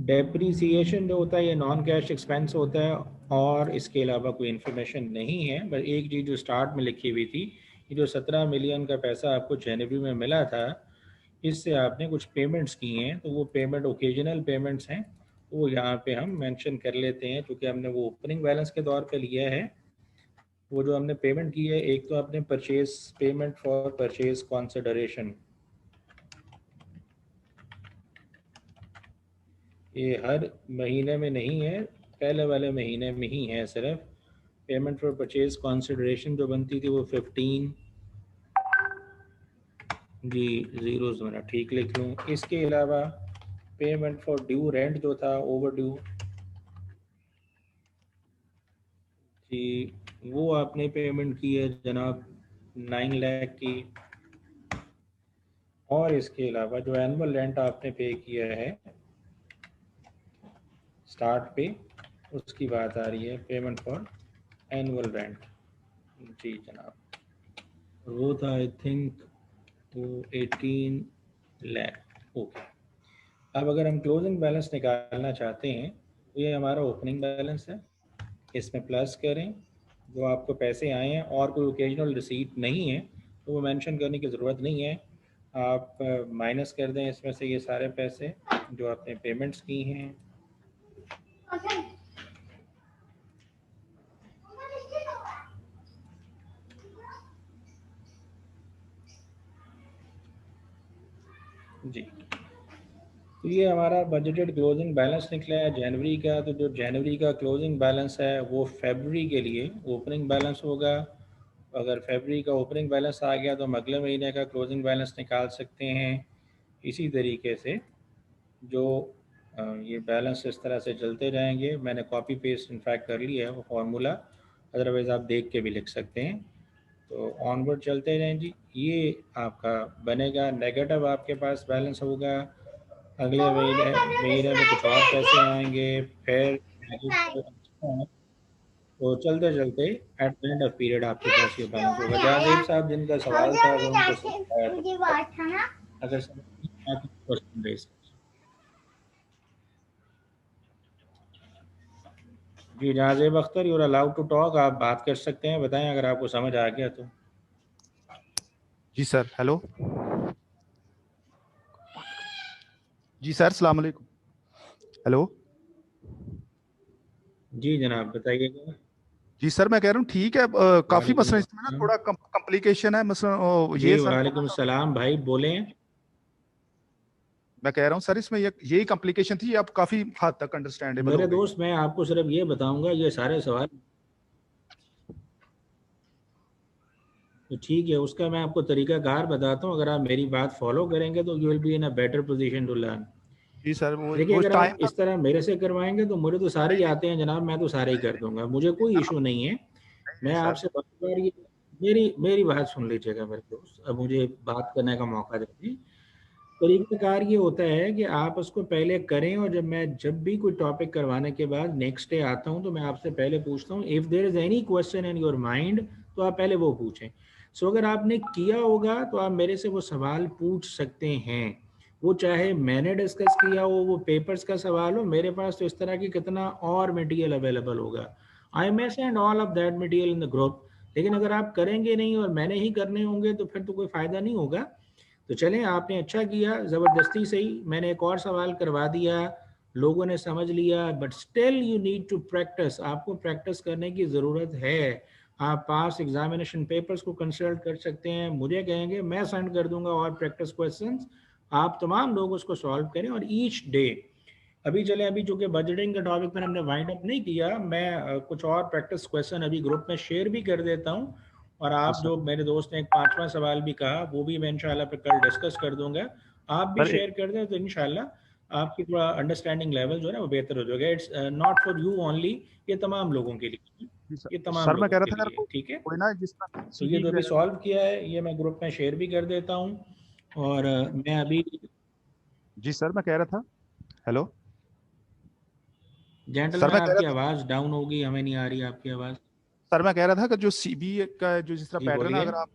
डेप्रीसिएशन जो होता है ये नॉन कैश एक्सपेंस होता है और इसके अलावा कोई इन्फॉर्मेशन नहीं है। बस एक चीज़ जो स्टार्ट में लिखी हुई थी, ये जो 17 मिलियन का पैसा आपको जनवरी में मिला था, इससे आपने कुछ पेमेंट्स की हैं, तो वो पेमेंट ओकेजनल पेमेंट्स हैं, तो वो यहाँ पे हम मेंशन कर लेते हैं क्योंकि हमने वो ओपनिंग बैलेंस के तौर पे लिया है। वो जो हमने पेमेंट की है, एक तो आपने purchase payment for purchase consideration, ये हर महीने में नहीं है, पहले वाले महीने में ही है सिर्फ। पेमेंट फॉर परचेज कंसिडरेशन जो बनती थी वो 15 जी, ज़ीरोज़ मैंने ठीक लिख लूँ। इसके अलावा पेमेंट फॉर ड्यू रेंट जो था ओवर ड्यू जी, वो आपने पेमेंट की है जनाब 9 लाख की। और इसके अलावा जो एनुअल रेंट आपने पे किया है स्टार्ट पे, उसकी बात आ रही है, पेमेंट फॉर एनुअल रेंट जी जनाब, वो था आई थिंक तो 18 लाख ओके। अब अगर हम क्लोजिंग बैलेंस निकालना चाहते हैं तो ये हमारा ओपनिंग बैलेंस है, इसमें प्लस करें जो आपको पैसे आए हैं और कोई ओकेजनल रिसीट नहीं है तो वो मेंशन करने की ज़रूरत नहीं है, आप माइनस कर दें इसमें से ये सारे पैसे जो आपने पेमेंट्स की हैं। जी, तो ये हमारा बजटेड क्लोजिंग बैलेंस निकला है जनवरी का। तो जो जनवरी का क्लोजिंग बैलेंस है वो फरवरी के लिए ओपनिंग बैलेंस होगा। अगर फरवरी का ओपनिंग बैलेंस आ गया तो हम अगले महीने का क्लोजिंग बैलेंस निकाल सकते हैं। इसी तरीके से जो ये बैलेंस इस तरह से चलते जाएंगे। मैंने कॉपी पेस्ट इनफैक्ट कर लिया है वो फार्मूला, अदरवाइज़ आप देख के भी लिख सकते हैं। तो ऑनवर्ड चलते रहें जी, ये आपका बनेगा नेगेटिव, आपके पास बैलेंस होगा। अगले महीने में कुछ और पैसे आएंगे, फिर तो चलते चलते at the end of period आपके पास ये बैलेंस होगा। जहादेव साहब जिनका सवाल था वो उनको समझाया था, अगर समझ नहीं आया तो क्वेश्चन रेज जी। Jahadev Akhtar, you are allowed to talk, आप बात कर सकते हैं, बताएं अगर आपको समझ आ गया तो। जी सर, हेलो जी सर, अस्सलाम वालेकुम। हेलो जी जनाब बताइएगा। जी सर, मैं कह रहा हूँ ठीक है, काफी वालेकुम मसला इसमें ना सलाम। थोड़ा कॉम्प्लिकेशन है मसला जी ये सर। वालेकुम सलाम भाई, बोलें। मैं कह रहा हूँ सर इसमें यही कॉम्प्लिकेशन थी, अब काफी हद तक अंडरस्टैंडेबल मेरे हो गई। दोस्त मैं आपको सिर्फ ये बताऊंगा, ये सारे सवाल तो ठीक है, उसका मैं आपको तरीकाकार बताता हूँ। अगर आप मेरी बात फॉलो करेंगे तो you will be in a better position to learn. जी सर, देखिए, वो अगर टाइम आप इस तरह मेरे से करवाएंगे तो मुझे तो सारे ही आते हैं जनाब, मैं तो सारे ही कर दूंगा, मुझे कोई इशू नहीं है। मैं नहीं सर। आपसे बार बार ये मेरी मेरी बात सुन लीजिएगा मेरे दोस्त, अब मुझे बात करने का मौका दीजिए। तरीकाकार ये होता है कि आप उसको पहले करें और जब भी कोई टॉपिक करवाने के बाद नेक्स्ट डे आता हूं तो मैं आपसे पहले पूछता हूं if there is any question in your mind, तो आप पहले वो पूछें। सो अगर आपने किया होगा तो आप मेरे से वो सवाल पूछ सकते हैं, वो चाहे मैंने डिस्कस किया हो, वो पेपर्स का सवाल हो, मेरे पास तो इस तरह की कितना और मटेरियल अवेलेबल होगा। I may send all of that material in the group. लेकिन अगर आप करेंगे नहीं और मैंने ही करने होंगे तो फिर तो कोई फ़ायदा नहीं होगा। तो चलें, आपने अच्छा किया, ज़बरदस्ती से ही मैंने एक और सवाल करवा दिया, लोगों ने समझ लिया, but still you need to practise, आपको प्रैक्टिस करने की ज़रूरत है। आप पास एग्जामिनेशन पेपर्स को कंसल्ट कर सकते हैं, मुझे कहेंगे मैं सेंड कर दूंगा और प्रैक्टिस क्वेश्चंस, आप तमाम लोग उसको सॉल्व करें और ईच डे। अभी चले, अभी चूंकि बजटिंग के टॉपिक पर हमने वाइंड अप नहीं किया, मैं कुछ और प्रैक्टिस क्वेश्चन अभी ग्रुप में शेयर भी कर देता हूँ। और जी आप सर। जो मेरे दोस्त ने एक पांचवा सवाल भी कहा वो भी मैं इंशाल्लाह पे कल डिस्कस कर दूंगा, आप भी सर शेयर कर दें तो इंशाल्लाह आपकी थोड़ा अंडरस्टैंडिंग लेवल जो है ना वो बेहतर हो जाएगा। It's not for you only, ये तमाम लोगों के लिए। जी ये सर तमाम सर मैं कह लोगों रहा के था अगर लिए, ठीक है। कोई ना जिसका तो ये सीवी जो भी वगैरह। सॉल्व किया है ये मैं ग्रुप में शेयर भी कर देता हूँ। और मैं अभी, जी सर मैं कह रहा था, हेलो सर जेंटलमैन मैं कह रहा आपकी था, आवाज़ डाउन होगी, हमें नहीं आ रही आपकी आवाज़। सर मैं कह रहा था कि जो सीवी का जो जिस तरह जी पैटर्न है, बोलिए। अगर आप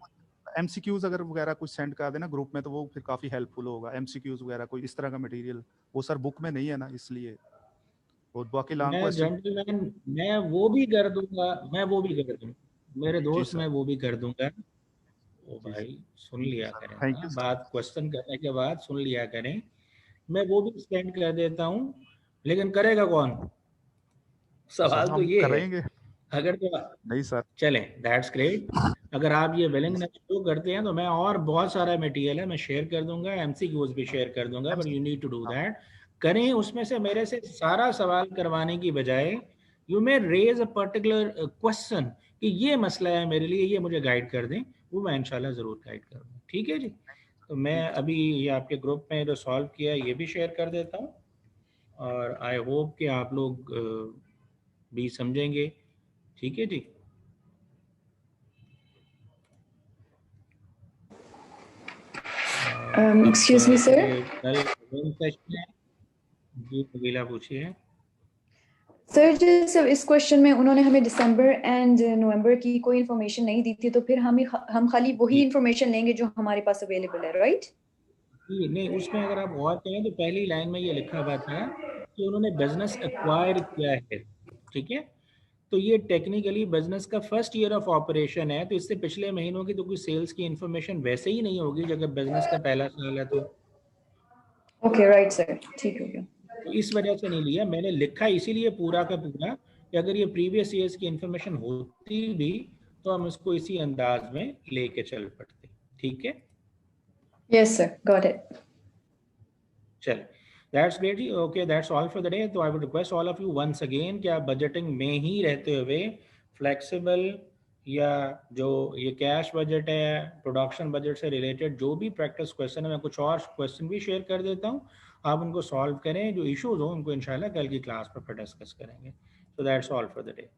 एमसीक्यूज अगर वगैरह कुछ सेंड कर देना ग्रुप में तो वो फिर काफी हेल्पफुल होगा। एमसीक्यूज वगैरह कोई इस तरह का मटेरियल वो सर बुक में नहीं है ना, इसलिए। और बाकी लॉन्ग मैं क्वेश्चन। जेंटलमैन, मैं वो भी कर दूंगा, मैं वो भी कर दूंगा, मेरे जी दोस्त, सर। मैं वो भी कर दूंगा। ओ जी भाई, सुन थैंक यू लिया सर, करें थैंक ना, यू सर। बात क्वेश्चन करने के बाद सुन लिया करें। मैं वो भी सेंड कर देता हूँ, लेकिन करेगा कौन? सर सवाल तो हम ये है। करेंगे। अगर तो नहीं सर। चलें, दैट्स ग्रेट। अगर आप ये जी विलिंगनेस सर। शो करते हैं तो मैं और बहुत सारा मटेरियल है मैं शेयर कर दूंगा, एमसीक्यूज भी शेयर कर दूंगा, but you need to do हाँ दैट। करें, उसमें से मेरे से सारा सवाल करवाने की बजाय you may raise a particular question कि ये मसला है मेरे लिए, ये मुझे गाइड कर दें, वो मैं इंशाल्लाह ज़रूर गाइड कर दूँ, ठीक है जी। तो मैं ठीक है। अभी ये आपके ग्रुप में जो सॉल्व किया है ये भी शेयर कर देता हूँ, और आई होप कि आप लोग भी समझेंगे, ठीक है जी। Excuse me, आपके sir. कल सेशन है जी, नबीला पूछिए। सर जैसे इस क्वेश्चन में उन्होंने हमें दिसंबर एंड नवंबर की कोई इन्फॉर्मेशन नहीं दी थी, तो फिर हम खाली वही जी इन्फॉर्मेशन लेंगे जो हमारे पास अवेलेबल है, राइट? जी, नहीं, उसमें अगर आप गौर करें तो पहली लाइन में ये लिखा हुआ था कि उन्होंने बिजनेस एक्वायर किया है, ठीक है। तो ये टेक्निकली बिजनेस का फर्स्ट ईयर ऑफ ऑपरेशन है, तो इससे पिछले महीनों की तो कोई सेल्स की इंफॉर्मेशन वैसे ही नहीं होगी जब बिजनेस का पहला साल है। तो ओके, राइट सर, ठीक हो गया। तो इस वजह से नहीं लिया मैंने, लिखा इसीलिए पूरा का पूरा कि अगर ये प्रीवियस ईयर्स की इंफॉर्मेशन होती भी तो हम इसको इसी अंदाज में लेके चल पड़ते, ठीक है। Yes sir, got it. चल, दैट्स ग्रेट जी, okay, that's all for the day. तो I would request all of you once again कि आप बजटिंग में ही रहते हुए फ्लेक्सिबल या जो ये कैश बजट है, प्रोडक्शन बजट से रिलेटेड जो भी प्रैक्टिस क्वेश्चन है, मैं कुछ और क्वेश्चन भी शेयर कर देता हूँ, आप उनको सॉल्व करें, जो इश्यूज हो उनको इंशाल्लाह कल की क्लास पर डिस्कस करेंगे। So that's all for the day.